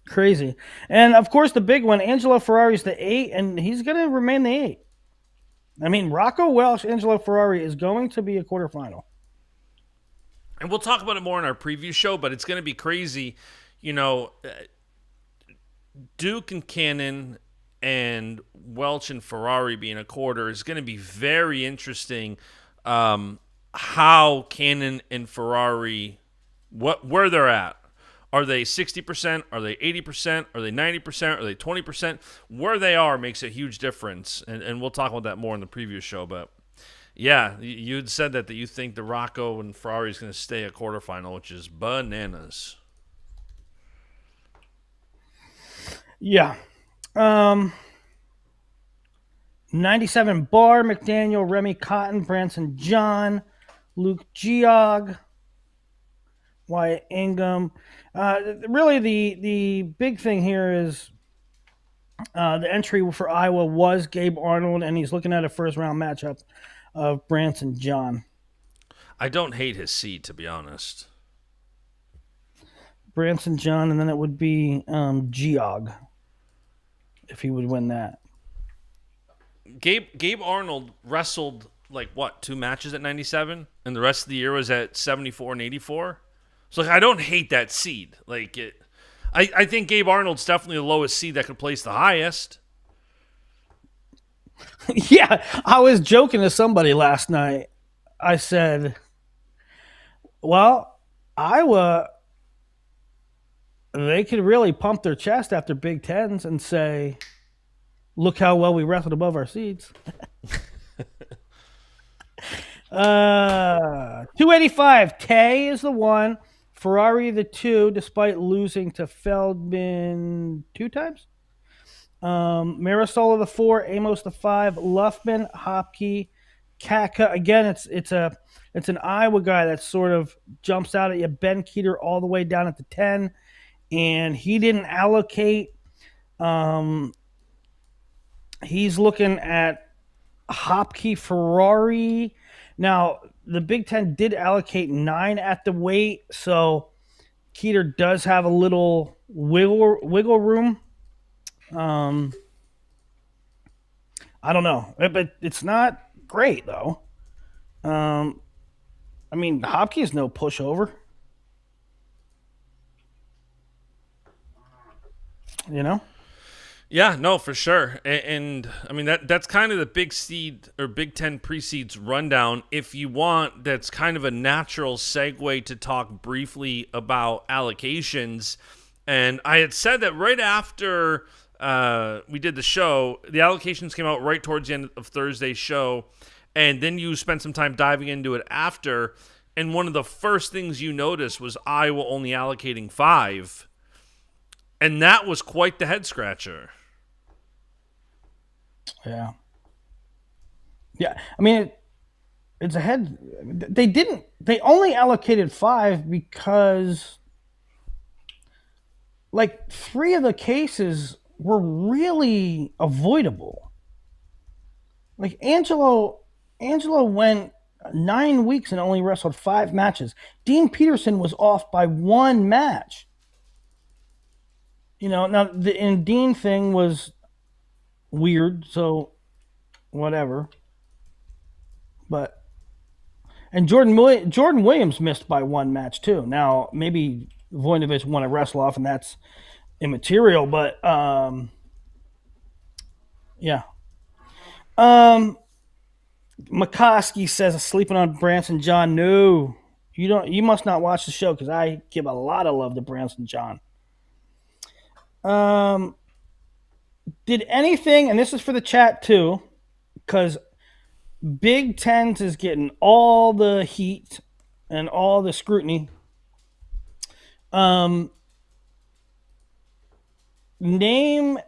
Crazy. And, of course, the big one, Angelo Ferrari's the 8, and he's going to remain the 8. I mean, Rocco Welsh, Angelo Ferrari is going to be a quarterfinal. And we'll talk about it more in our preview show, but it's going to be crazy. Duke and Cannon and Welch and Ferrari being a quarter is going to be very interesting. How Cannon and Ferrari, where they're at. Are they 60%? Are they 80%? Are they 90%? Are they 20%? Where they are makes a huge difference, and we'll talk about that more in the preview show. But yeah, you'd said that you think the Rocco and Ferrari is going to stay a quarterfinal, which is bananas. Yeah. 97 Barr, McDaniel, Remy Cotton, Branson John, Luke Geog, Wyatt Ingham. Really, the big thing here is The entry for Iowa was Gabe Arnold, and he's looking at a first round matchup of Branson John. I don't hate his seed, to be honest. Branson John, and then it would be Geog if he would win that. Gabe Arnold wrestled like what, 2 matches at 97, and the rest of the year was at 74 and 84. So like, I don't hate that seed. Like it, I think Gabe Arnold's definitely the lowest seed that could place the highest. Yeah, I was joking to somebody last night. I said, well, Iowa, they could really pump their chest after Big Tens and say, look how well we wrestled above our seeds. 285, Tay is the 1, Ferrari the 2, despite losing to Feldman 2 times. Marisola the 4, Amos the 5, Luffman, Hopke, Kaka. Again, it's an Iowa guy that sort of jumps out at you. Ben Keeter all the way down at the 10, and he didn't allocate. He's looking at Hopke, Ferrari. Now, the Big Ten did allocate 9 at the weight, so Keeter does have a little wiggle room. I don't know, but it's not great though. I mean, Hopke is no pushover. You know? Yeah, no, for sure. And I mean that's kind of the big seed or Big Ten precedes rundown. If you want, that's kind of a natural segue to talk briefly about allocations. And I had said that right after we did the show, the allocations came out right towards the end of Thursday's show, and then you spent some time diving into it after. And one of the first things you noticed was Iowa only allocating 5. And that was quite the head scratcher. Yeah. Yeah. I mean, it's a head. They only allocated 5 because, like, 3 of the cases were really avoidable. Like, Angelo went 9 weeks and only wrestled 5 matches. Dean Peterson was off by 1 match. You know, now the Dean thing was weird, so whatever. But and Jordan Williams missed by 1 match too. Now maybe Voinovich won a wrestle off, and that's immaterial. But yeah. McCoskey says sleeping on Branson John. No, you don't. You must not watch the show because I give a lot of love to Branson John. Did anything, and this is for the chat too, because Big Tens is getting all the heat and all the scrutiny. Name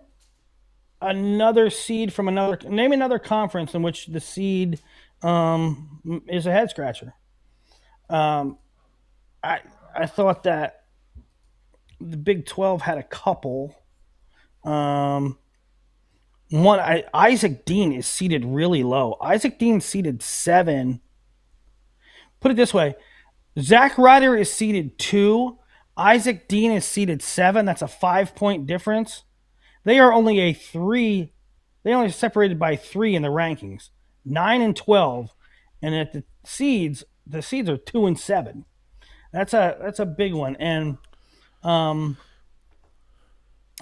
another seed from name another conference in which the seed is a head scratcher. I thought that the Big 12 had a couple. Isaac Dean is seated really low. Isaac Dean seated 7. Put it this way: Zach Ryder is seated 2. Isaac Dean is seated 7. That's a 5-point difference. They are only a 3. They only separated by 3 in the rankings, 9 and 12, and at the seeds are 2 and 7. That's a big one, and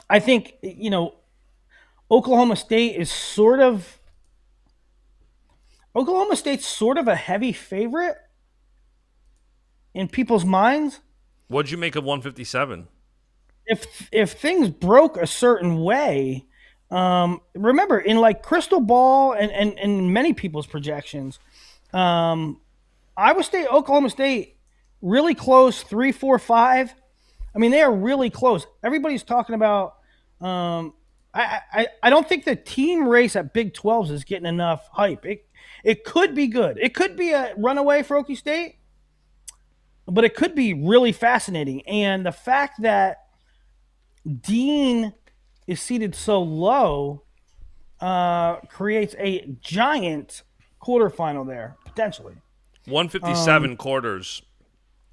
I think Oklahoma State's sort of a heavy favorite in people's minds. What'd you make of 157? If things broke a certain way, remember in like Crystal Ball and many people's projections, Iowa State, Oklahoma State, really close 3, 4, 5. I mean, they are really close. Everybody's talking about. I don't think the team race at Big 12s is getting enough hype. It could be good. It could be a runaway for Okie State, but it could be really fascinating. And the fact that Dean is seated so low creates a giant quarterfinal there potentially. 157 quarters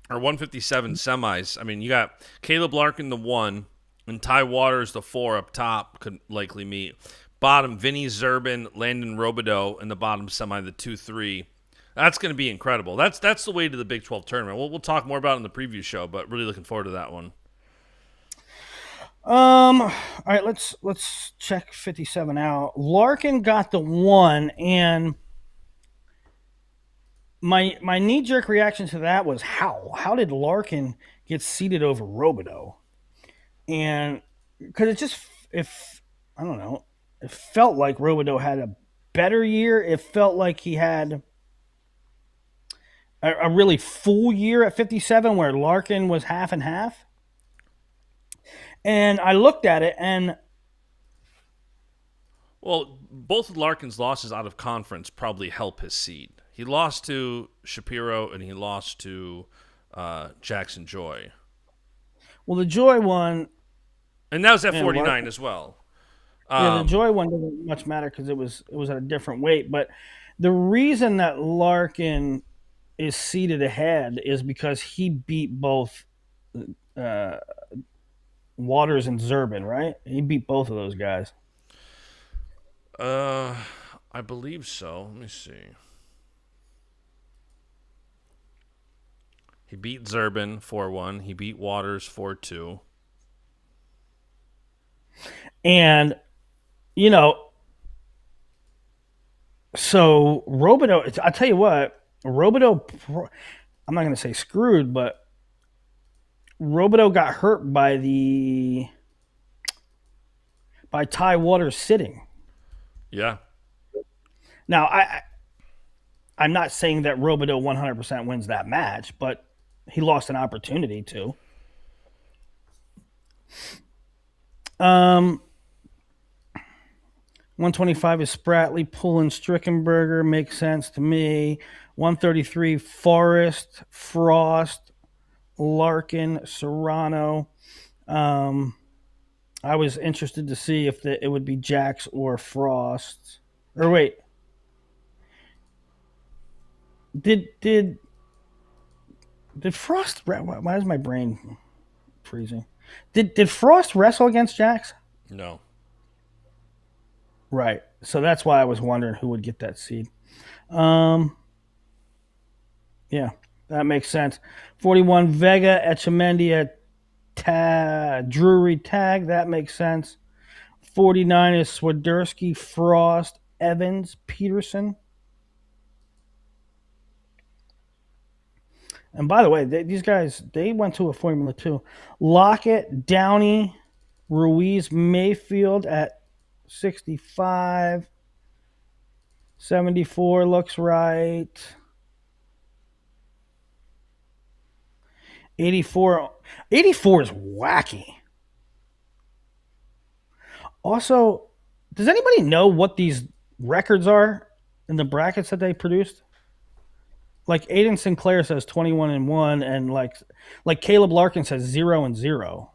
or 157 semis. I mean, you got Caleb Larkin the 1 and Ty Waters the 4 up top could likely meet. Bottom, Vinny Zerbin, Landon Robideau in the bottom semi, the 2-3. That's going to be incredible. That's the way to the Big 12 tournament. We'll talk more about it in the preview show, but really looking forward to that one. All right, let's check 57 out. Larkin got the 1, and my knee jerk reaction to that was how did Larkin get seated over Robideau? And because if I don't know, it felt like Robideau had a better year. It felt like he had a really full year at 57, where Larkin was half and half. And I looked at it, and Well, both of Larkin's losses out of conference probably help his seed. He lost to Shapiro and he lost to Jackson Joy. well, the Joy one, And that was at and 49 Larkin, as well. the Joy one doesn't much matter because it was at a different weight. But the reason that Larkin is seated ahead is because he beat both uh, Waters and Zerbin, right? He beat both of those guys. Uh, I believe so. Let me see. He beat Zerbin 4-1. He beat Waters 4-2. And, you know, so Robideau, I'll tell you what, Robideau, I'm not going to say screwed, but Robideau got hurt by Ty Waters sitting. Yeah. Now, I'm not saying that Robideau 100% wins that match, but he lost an opportunity to. 125 is Spratley, pulling Strickenberger, makes sense to me. 133, Forrest, Frost, Larkin, Serrano. I was interested to see if it would be Jax or Frost. Or wait, did Frost? Why is my brain freezing? Did Frost wrestle against Jax? No. Right. So that's why I was wondering who would get that seed. Yeah, that makes sense. 41 Vega, Etchemendia, Drury tag. That makes sense. 49 is Swiderski, Frost, Evans, Peterson. And by the way, these guys, they went to a Formula 2. Lockett, Downey, Ruiz, Mayfield at 65. 74 looks right. 84 is wacky. Also, does anybody know what these records are in the brackets that they produced? Like Aiden Sinclair says 21-1, and like Caleb Larkin says 0-0.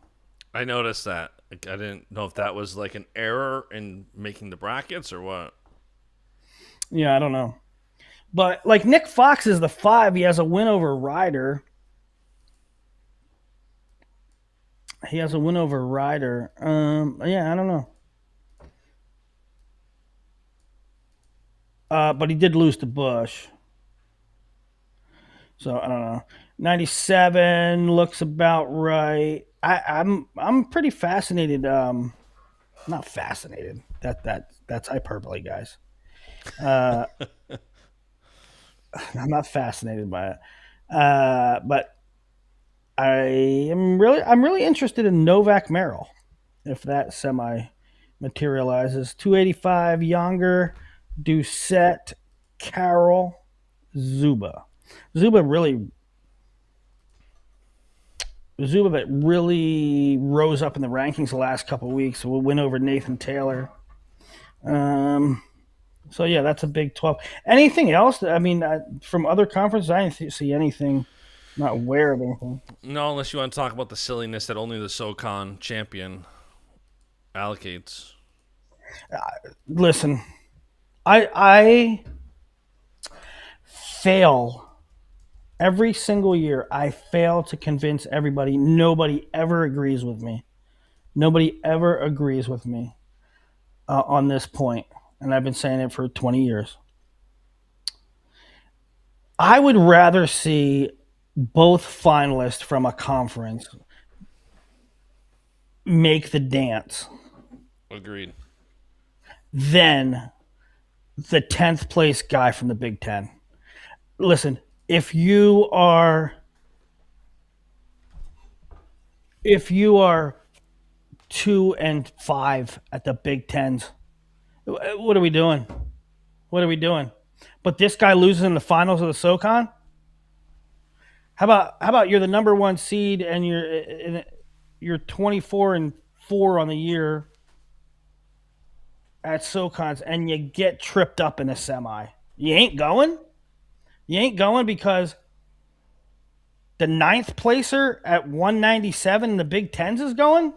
I noticed that. I didn't know if that was like an error in making the brackets or what. Yeah, I don't know. But like Nick Fox is the 5. He has a win over Ryder. Yeah, I don't know. But he did lose to Bush. So I don't know. 97 looks about right. I'm pretty fascinated. Not fascinated. That's hyperbole, guys. I'm not fascinated by it. But I'm really interested in Novak Merrill, if that semi materializes. 285 Younger, Doucette, Carroll, Zuba. Zuba really rose up in the rankings the last couple of weeks. We'll win over Nathan Taylor. So yeah, that's a big 12. Anything else? I mean, from other conferences, I didn't see anything. Not aware of anything. No, unless you want to talk about the silliness that only the SoCon champion Allocates. Listen, I fail every single year. I fail to convince everybody. Nobody ever agrees with me. Nobody ever agrees with me on this point, and I've been saying it for 20 years. I would rather see both finalists from a conference make the dance Agreed. than the 10th place guy from the Big Ten. Listen, if you are 2-5 at the Big Tens, what are we doing? What are we doing? But this guy loses in the finals of the SoCon. How about you're the number one seed and you're 24-4 on the year at SoCons and you get tripped up in a semi. You ain't going. You ain't going because the 9th placer at 197 in the Big Tens is going.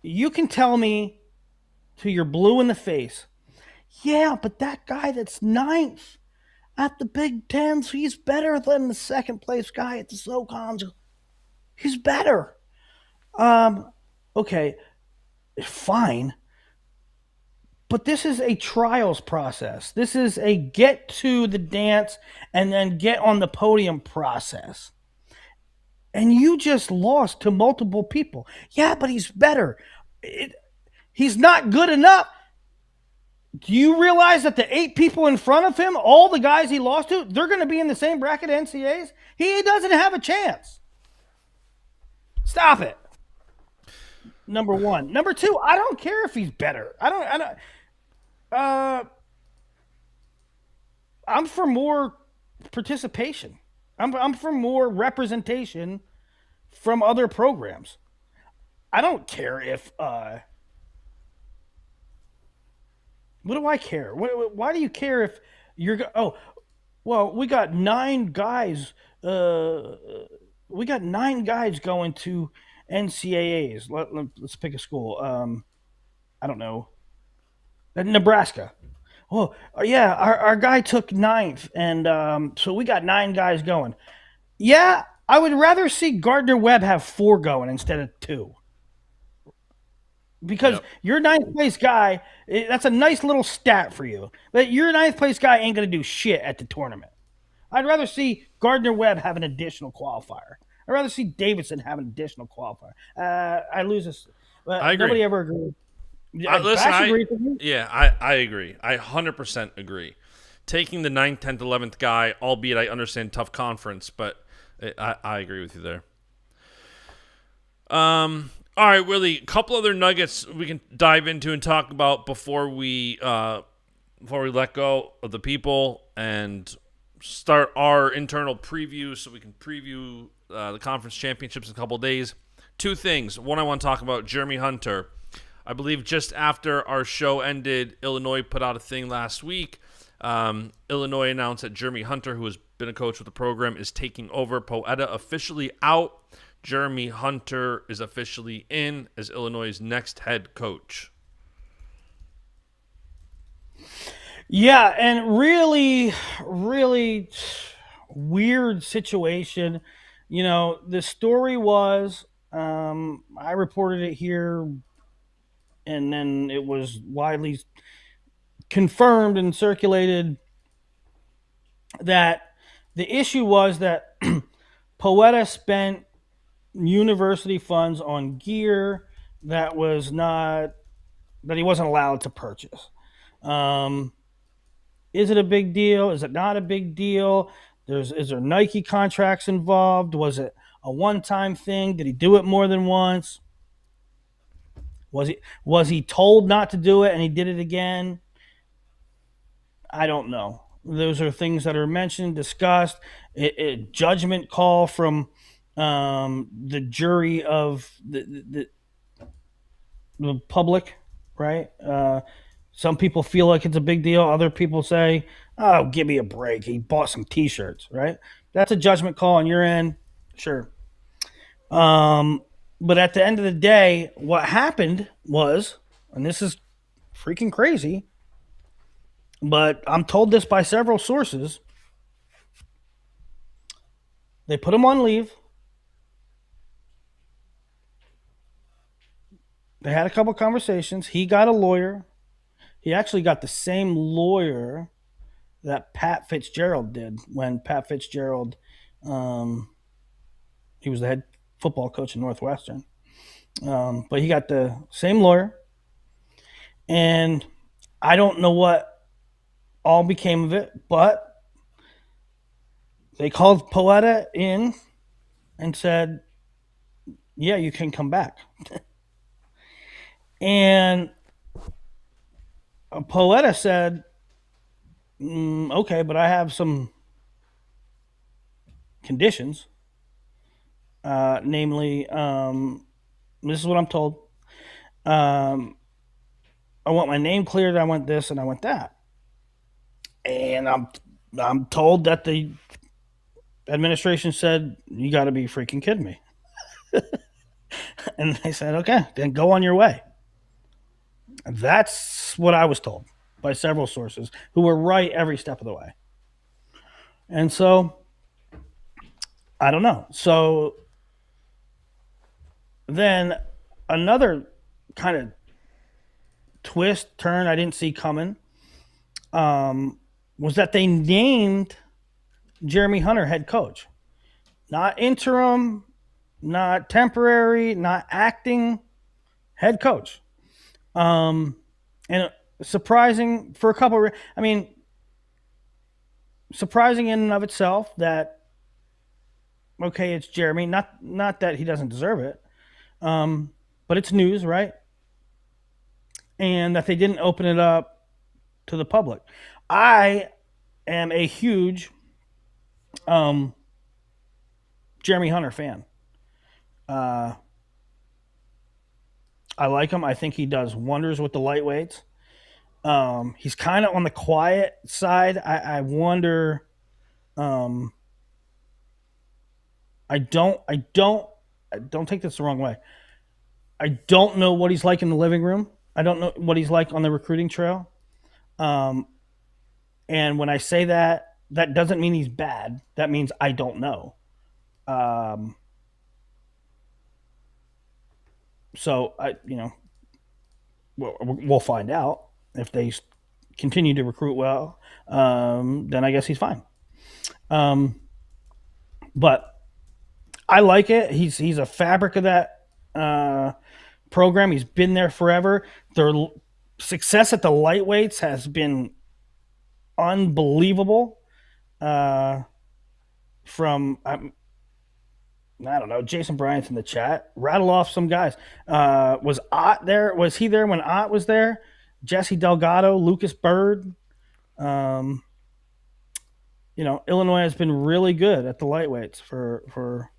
You can tell me till you're blue in the face. Yeah, but that guy that's 9th at the Big Tens, he's better than the 2nd place guy at the SoCons. He's better. Okay, fine. But this is a trials process. This is a get to the dance and then get on the podium process. And you just lost to multiple people. Yeah, but he's better. He's not good enough. Do you realize that the 8 people in front of him, all the guys he lost to, they're going to be in the same bracket NCAAs? He doesn't have a chance. Stop it. Number one. Number two, I don't care if he's better. I'm for more participation. I'm for more representation from other programs. I don't care if what do I care? Why do you care if you're well, we got 9 guys going to NCAAs. Let's pick a school. I don't know. Nebraska. Oh, yeah, our guy took 9th, and so we got 9 guys going. Yeah, I would rather see Gardner Webb have 4 going instead of 2. Because your 9th place guy, that's a nice little stat for you. But your 9th place guy ain't going to do shit at the tournament. I'd rather see Gardner Webb have an additional qualifier. I'd rather see Davidson have an additional qualifier. I lose this. I agree. Nobody ever agrees. Listen, Bash agrees with you? Yeah, I agree. I 100% agree. Taking the 9th, 10th, 11th guy, albeit I understand tough conference, but I agree with you there. All right, Willie, a couple other nuggets we can dive into and talk about before we let go of the people and start our internal preview so we can preview the conference championships in a couple of days. 2 things. One, I want to talk about Jeremy Hunter. I believe just after our show ended, Illinois put out a thing last week. Illinois announced that Jeremy Hunter, who has been a coach with the program, is taking over. Poeta officially out. Jeremy Hunter is officially in as Illinois' next head coach. Yeah, and really, really weird situation. You know, the story was, I reported it here, and then it was widely confirmed and circulated that the issue was that Poeta spent university funds on gear that he wasn't allowed to purchase. Is it a big deal? Is it not a big deal? Is there Nike contracts involved? Was it a one-time thing? Did he do it more than once? Was he told not to do it and he did it again? I don't know. Those are things that are mentioned, discussed. A judgment call from the jury of the public, right? Some people feel like it's a big deal. Other people say, "Oh, give me a break. He bought some T-shirts," right? That's a judgment call on your end, sure. But at the end of the day, what happened was, and this is freaking crazy, but I'm told this by several sources. They put him on leave. They had a couple conversations. He got a lawyer. He actually got the same lawyer that Pat Fitzgerald did when Pat Fitzgerald, he was the head football coach in Northwestern. But he got the same lawyer. And I don't know what all became of it, but they called Poeta in and said, yeah, you can come back. And Poeta said, okay, but I have some conditions. Namely, this is what I'm told. I want my name cleared. I want this and I want that. And I'm told that the administration said, you got to be freaking kidding me. And they said, okay, then go on your way. That's what I was told by several sources who were right every step of the way. And so, I don't know. So then another kind of twist, turn I didn't see coming was that they named Jeremy Hunter head coach. Not interim, not temporary, not acting, head coach. And surprising for a couple of, surprising in and of itself that, okay, it's Jeremy. Not that he doesn't deserve it, but it's news, right? And that they didn't open it up to the public. I am a huge Jeremy Hunter fan. I like him. I think he does wonders with the lightweights. He's kind of on the quiet side. I wonder. I don't take this the wrong way. I don't know what he's like in the living room. I don't know what he's like on the recruiting trail. And when I say that, that doesn't mean he's bad. That means I don't know. So we'll find out if they continue to recruit well. Then I guess he's fine. But I like it. He's a fabric of that program. He's been there forever. Their success at the lightweights has been unbelievable. From I don't know, Jason Bryant's in the chat. Rattle off some guys. Was Ott there? Was he there when Ott was there? Jesse Delgado, Lucas Bird. Illinois has been really good at the lightweights for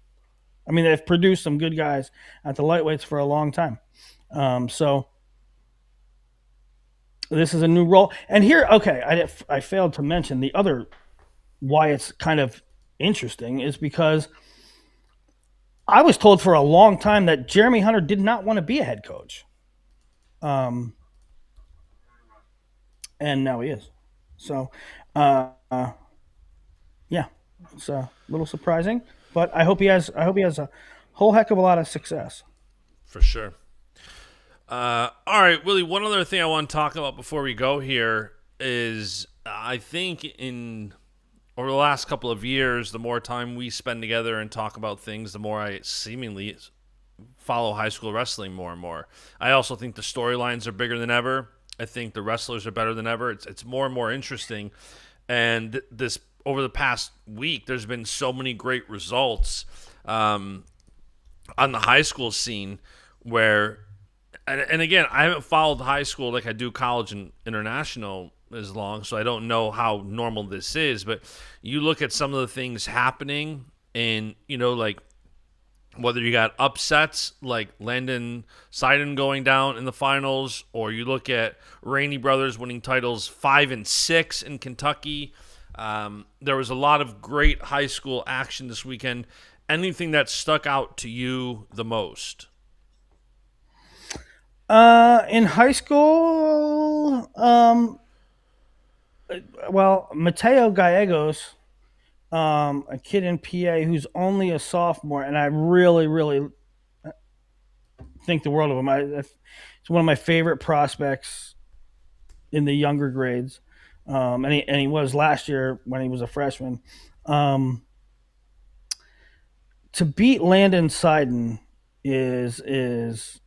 they've produced some good guys at the lightweights for a long time. So this is a new role. And here, okay, I failed to mention the other why it's kind of interesting is because I was told for a long time that Jeremy Hunter did not want to be a head coach. And now he is. So, yeah, it's a little surprising, but I hope he has a whole heck of a lot of success. For sure. All right, Willie, one other thing I want to talk about before we go here is I think over the last couple of years, the more time we spend together and talk about things, the more I seemingly follow high school wrestling more and more. I also think the storylines are bigger than ever. I think the wrestlers are better than ever. It's more and more interesting. And this over the past week, there's been so many great results on the high school scene where, and again, I haven't followed high school like I do college and international as long, so I don't know how normal this is, but you look at some of the things happening and, like whether you got upsets like Landon Seiden going down in the finals, or you look at Rainey Brothers winning titles 5 and 6 in Kentucky. There was a lot of great high school action this weekend, anything that stuck out to you the most? In high school, well, Mateo Gallegos, a kid in PA who's only a sophomore, and I really, really think the world of him. He's one of my favorite prospects in the younger grades, and he was last year when he was a freshman. Um, to beat Landon Seiden is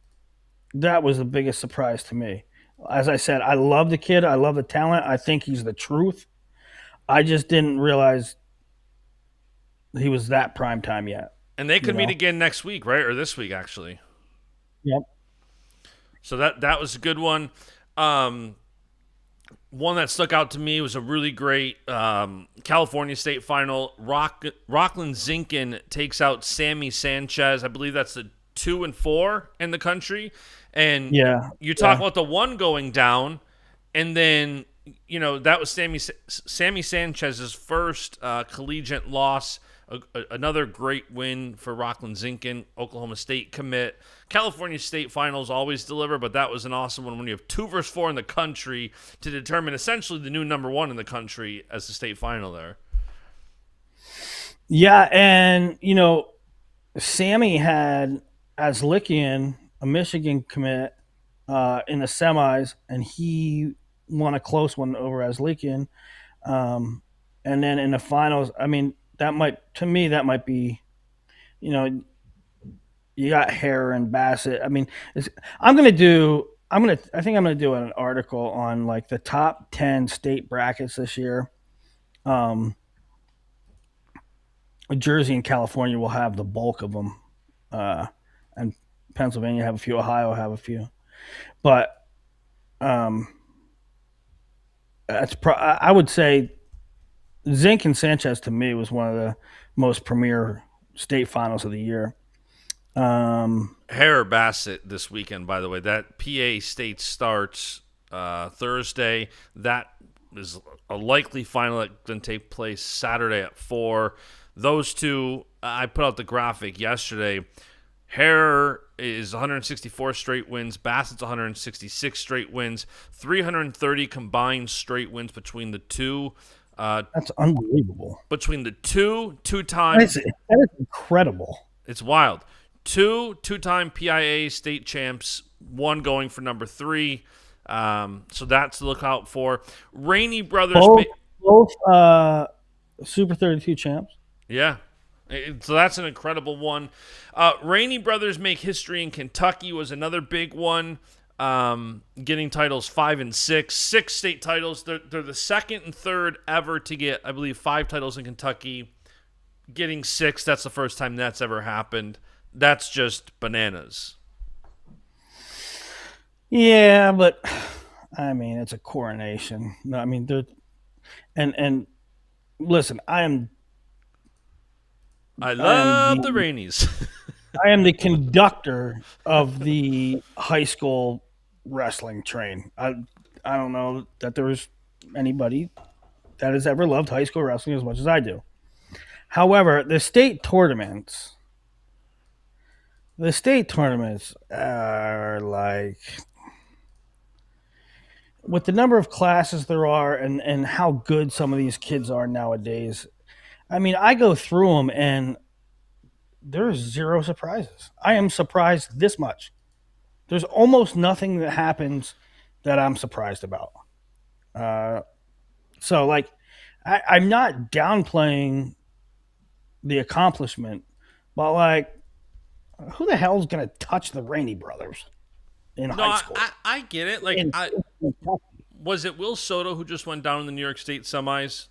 that was the biggest surprise to me. As I said, I love the kid. I love the talent. I think he's the truth. I just didn't realize he was that prime time yet. And they could You meet know? again next week, right? Or this week, actually. Yep. So that was a good one. One that stuck out to me was a really great California State final. Rockland Zinkin takes out Sammy Sanchez. I believe that's the 2 and 4 in the country. And you talk about the one going down, and then that was Sammy Sanchez's first collegiate loss. Another great win for Rockland Zinkin. Oklahoma State commit. California State finals always deliver, but that was an awesome one when you have 2 versus 4 in the country to determine essentially the new number 1 in the country as the state final there. Yeah, and Sammy had Aslikian, a Michigan commit, in the semis, and he won a close one over Aslikian. And then in the finals, I mean, that might be, you got Hare and Bassett. I mean, I think I'm gonna do an article on like the top 10 state brackets this year. Jersey and California will have the bulk of them, and Pennsylvania have a few. Ohio have a few, but I would say Zink and Sanchez to me was one of the most premier state finals of the year. Hare Bassett this weekend, by the way. That PA State starts Thursday. That is a likely final that going to take place Saturday at 4. Those two, I put out the graphic yesterday. Hare is 164 straight wins. Bassett's 166 straight wins. 330 combined straight wins between the two. That's unbelievable. Between the two-time... That is incredible. It's wild. Two-time PIA state champs, one going for number 3. So that's to look out for. Rainey Brothers... Both Super 32 champs. Yeah. So that's an incredible one. Rainey Brothers make history in Kentucky was another big one. Getting titles 5 and 6. 6 state titles. They're the second and third ever to get, I believe, 5 titles in Kentucky. Getting 6, that's the first time that's ever happened. That's just bananas. Yeah, but I mean, it's a coronation. I mean, and listen, I love the Raineys. I am the conductor of the high school wrestling train. I don't know that there's anybody that has ever loved high school wrestling as much as I do. However, the state tournaments are like, with the number of classes there are and how good some of these kids are nowadays. I mean, I go through them and there's 0 surprises. I am surprised this much. There's almost nothing that happens that I'm surprised about. So, like, I'm not downplaying the accomplishment, but, like, who the hell is going to touch the Rainey Brothers in high school? I get it. Like, was it Will Soto who just went down in the New York State semis?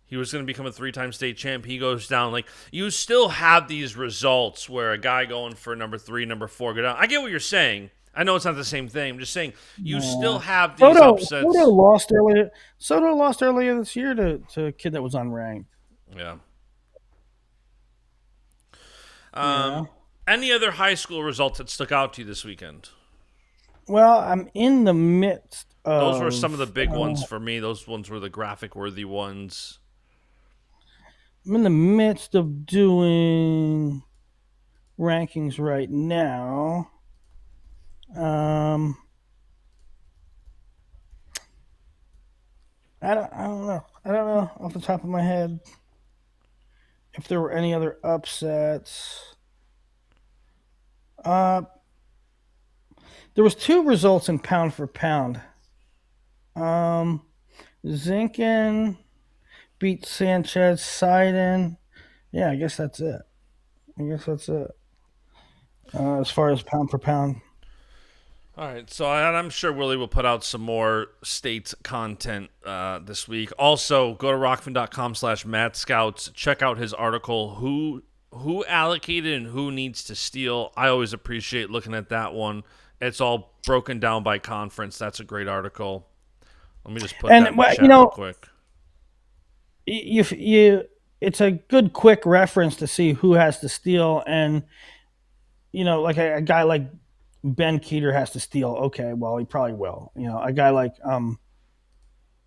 He was going to become a 3-time state champ. He goes down. Like, you still have these results where a guy going for number 3, number 4 go down. I get what you're saying. I know it's not the same thing. I'm just saying you still have these upsets. Soto lost earlier this year to a kid that was unranked. Yeah. Any other high school results that stuck out to you this weekend? Well, I'm in the midst of... Those were some of the big ones for me. Those ones were the graphic-worthy ones. I'm in the midst of doing rankings right now. Um, I don't know. I don't know off the top of my head if there were any other upsets. Uh, there was 2 results in pound for pound. Zinkin beat Sanchez. Seiden. Yeah, I guess that's it. As far as pound for pound. All right, so I'm sure Willie will put out some more state content this week. Also, go to rockfin.com/Mad Scouts. Check out his article, who allocated and who needs to steal. I always appreciate looking at that one. It's all broken down by conference. That's a great article. Let me just put that in the chat real quick. It's a good quick reference to see who has to steal, and like a guy like Ben Keeter has to steal. Okay, well, he probably will. A guy like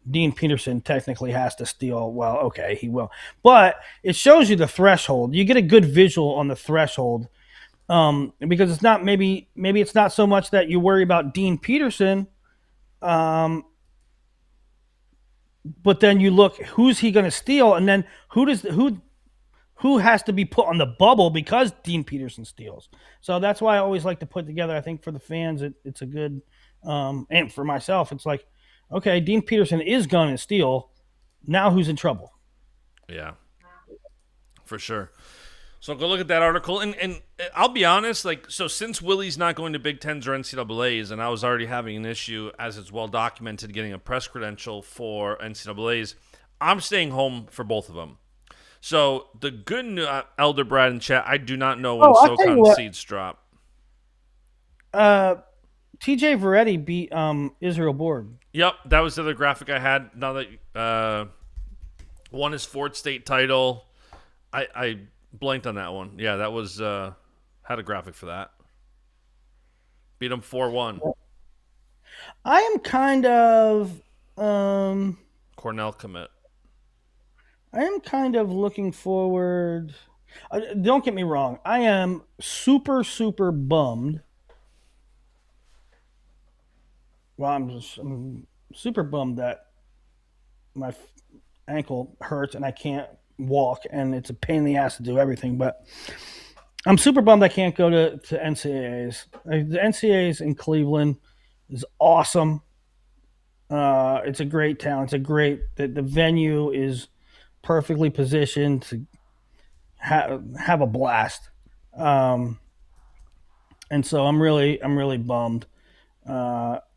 Dean Peterson technically has to steal. Well, okay, he will. But it shows you the threshold. You get a good visual on the threshold, because it's not maybe it's not so much that you worry about Dean Peterson, but then you look who's he going to steal, and then who has to be put on the bubble because Dean Peterson steals. So that's why I always like to put together. I think for the fans, it's a good, and for myself, it's like, okay, Dean Peterson is going to steal. Now who's in trouble? Yeah, for sure. So go look at that article, and I'll be honest, so since Willie's not going to Big Tens or NCAAs, and I was already having an issue, as it's well documented, getting a press credential for NCAAs, I'm staying home for both of them. So the good news, Elder Brad in chat, I do not know when SoCon seeds drop. TJ Veretti beat Israel Board. Yep, that was the other graphic I had. Now that won his fourth state title, I blanked on that one. Yeah, that was had a graphic for that. Beat him 4-1. I am kind of Cornell commit. I am kind of looking forward. Don't get me wrong. I am super, super bummed. Well, I'm super bummed that my ankle hurts and I can't walk, and it's a pain in the ass to do everything. But I'm super bummed I can't go to NCAAs. The NCAAs in Cleveland is awesome. It's a great town. The venue is perfectly positioned to have a blast. And so I'm really bummed.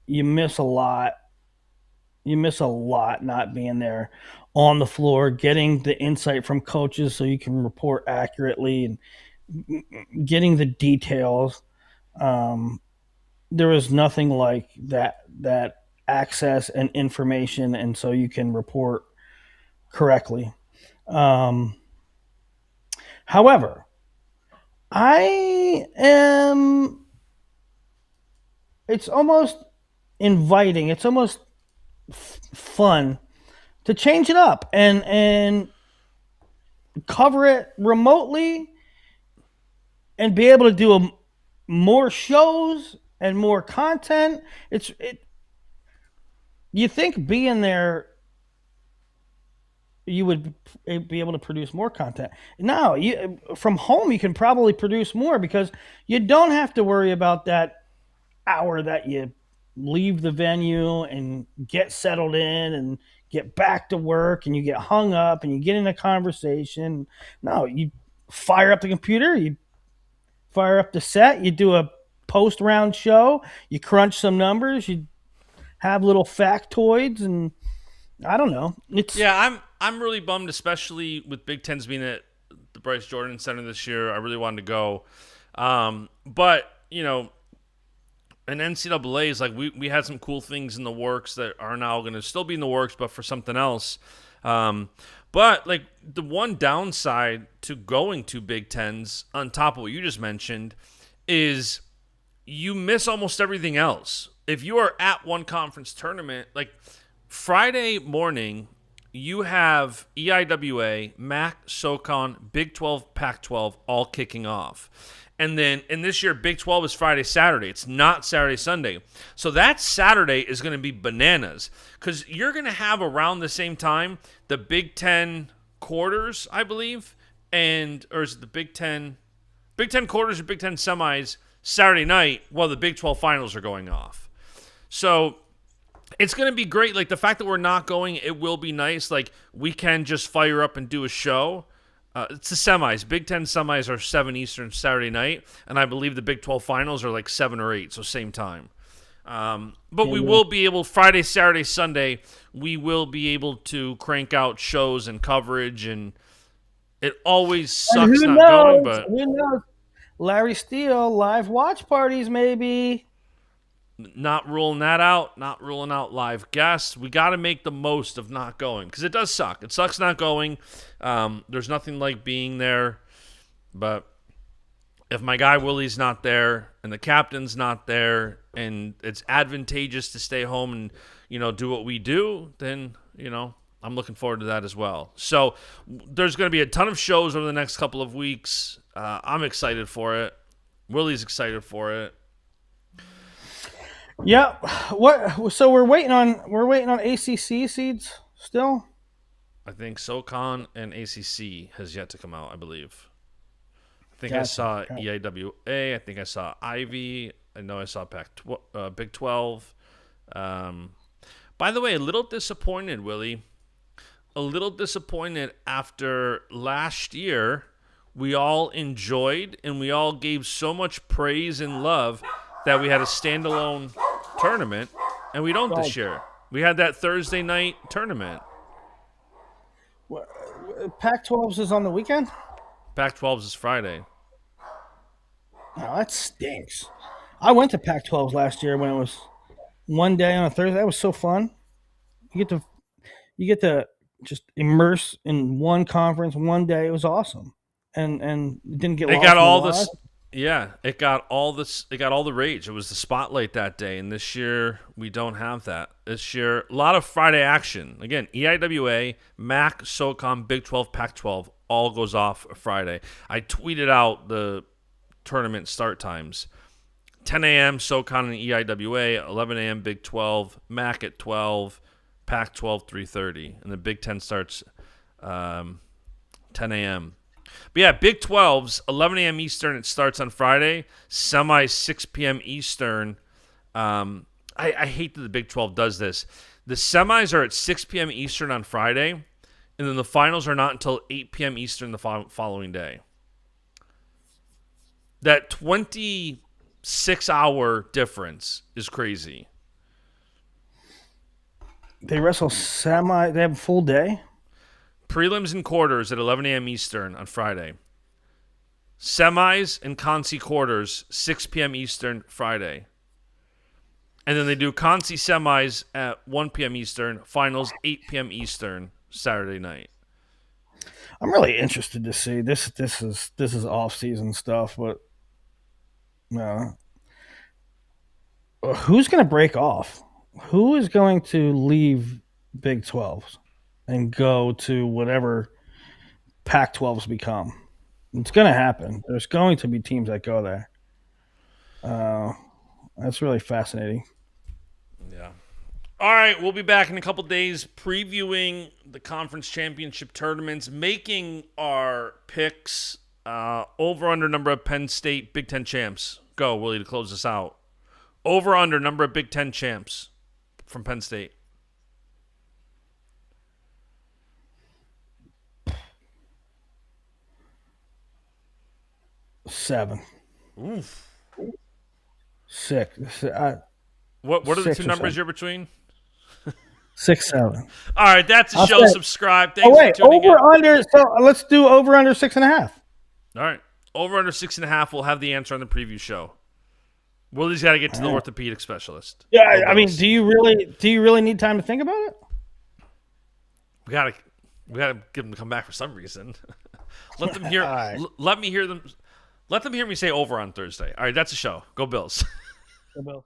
You miss a lot. You miss a lot not being there on the floor, getting the insight from coaches so you can report accurately and getting the details. There is nothing like that access and information, and so you can report correctly. However, it's almost inviting. It's almost fun to change it up and cover it remotely and be able to do more shows and more content. You think being there, you would be able to produce more content. No, from home you can probably produce more because you don't have to worry about that hour that you leave the venue and get settled in and get back to work and you get hung up and you get in a conversation. No, you fire up the computer, you fire up the set, you do a post-round show, you crunch some numbers, you have little factoids, and I don't know. I'm really bummed, especially with Big Ten's being at the Bryce Jordan Center this year. I really wanted to go. But, an NCAA is we had some cool things in the works that are now going to still be in the works, but for something else. But the one downside to going to Big Tens, on top of what you just mentioned, is you miss almost everything else. If you are at one conference tournament, Friday morning, you have EIWA, MAC, SoCon, Big 12, Pac-12 all kicking off. And then, in this year, Big 12 is Friday, Saturday. It's not Saturday, Sunday. So that Saturday is going to be bananas because you're going to have around the same time the Big 10 quarters, I believe, or is it the Big 10 quarters or Big 10 semis Saturday night while the Big 12 finals are going off. So it's going to be great. Like, the fact that we're not going, it will be nice. Like, we can just fire up and do a show. It's the semis. Big 10 semis are 7 Eastern Saturday night, and I believe the Big 12 finals are like 7 or 8, so same time. But we will be able, Friday, Saturday, Sunday, we will be able to crank out shows and coverage, and it always sucks not going, but who knows? Larry Steele, live watch parties, maybe. not ruling that out, not ruling out live guests. We got to make the most of not going because it does suck. It sucks not going. There's nothing like being there, but if my guy Willie's not there and the captain's not there and it's advantageous to stay home and, do what we do, then, I'm looking forward to that as well. So there's going to be a ton of shows over the next couple of weeks. I'm excited for it. Willie's excited for it. Yeah. What? So we're waiting on ACC seeds still. I think SoCon and ACC has yet to come out, I believe. I think I Gotcha. saw EIWA. I think I saw Ivy. I know I saw Big 12. By the way, a little disappointed, Willie. A little disappointed after last year. We all enjoyed and we all gave so much praise and love that we had a standalone tournament, and we don't this year. We had that Thursday night tournament. Pac-12s is on the weekend. Pac-12s is Friday. Oh, that stinks. I went to Pac-12s last year when it was one day on a Thursday. That was so fun. You get to just immerse in one conference one day. It was awesome, and it didn't get. It lost got in all the this. live. Yeah, it got all this. It got all the rage. It was the spotlight that day, and this year we don't have that. This year, a lot of Friday action. Again, EIWA, MAC, SoCon, Big 12, Pac-12 all goes off Friday. I tweeted out the tournament start times: 10 a.m. SoCon and EIWA, 11 a.m. Big 12, MAC at 12, Pac-12 3:30, and the Big 10 starts 10 a.m. But yeah, Big 12's 11 a.m. Eastern. It starts on Friday. Semi 6 p.m. Eastern. I hate that the Big 12 does this. The semis are at 6 p.m. Eastern on Friday, and then the finals are not until 8 p.m. Eastern the following day. That 26-hour difference is crazy. They wrestle semi. They have a full day. Prelims and quarters at 11 a.m. Eastern on Friday. Semis and Consi quarters, 6 p.m. Eastern, Friday. And then they do Consi semis at 1 p.m. Eastern, finals 8 p.m. Eastern, Saturday night. I'm really interested to see this. This is off-season stuff, but who's going to break off? Who is going to leave Big 12s and go to whatever Pac-12s become? It's going to happen. There's going to be teams that go there. That's really fascinating. Yeah. All right, we'll be back in a couple days previewing the conference championship tournaments, making our picks over under number of Penn State Big Ten champs. Go, Willie, to close this out. Over under number of Big Ten champs from Penn State. 7. Oof. 6. What are the 6 two or numbers 7. you're between? 6, 7. All right, that's the I'll show. say- Subscribe. Thanks Oh wait, for tuning in. over under. So let's do over under 6.5. All right. Over under 6.5. We'll have the answer on the preview show. Willie's got to get to the orthopedic specialist. Yeah, Go I mean, Bills. do you really need time to think about it? We gotta get them to come back for some reason. Let them hear. All right. Let me hear them. Let them hear me say over on Thursday. All right, that's a show. Go Bills. Bill.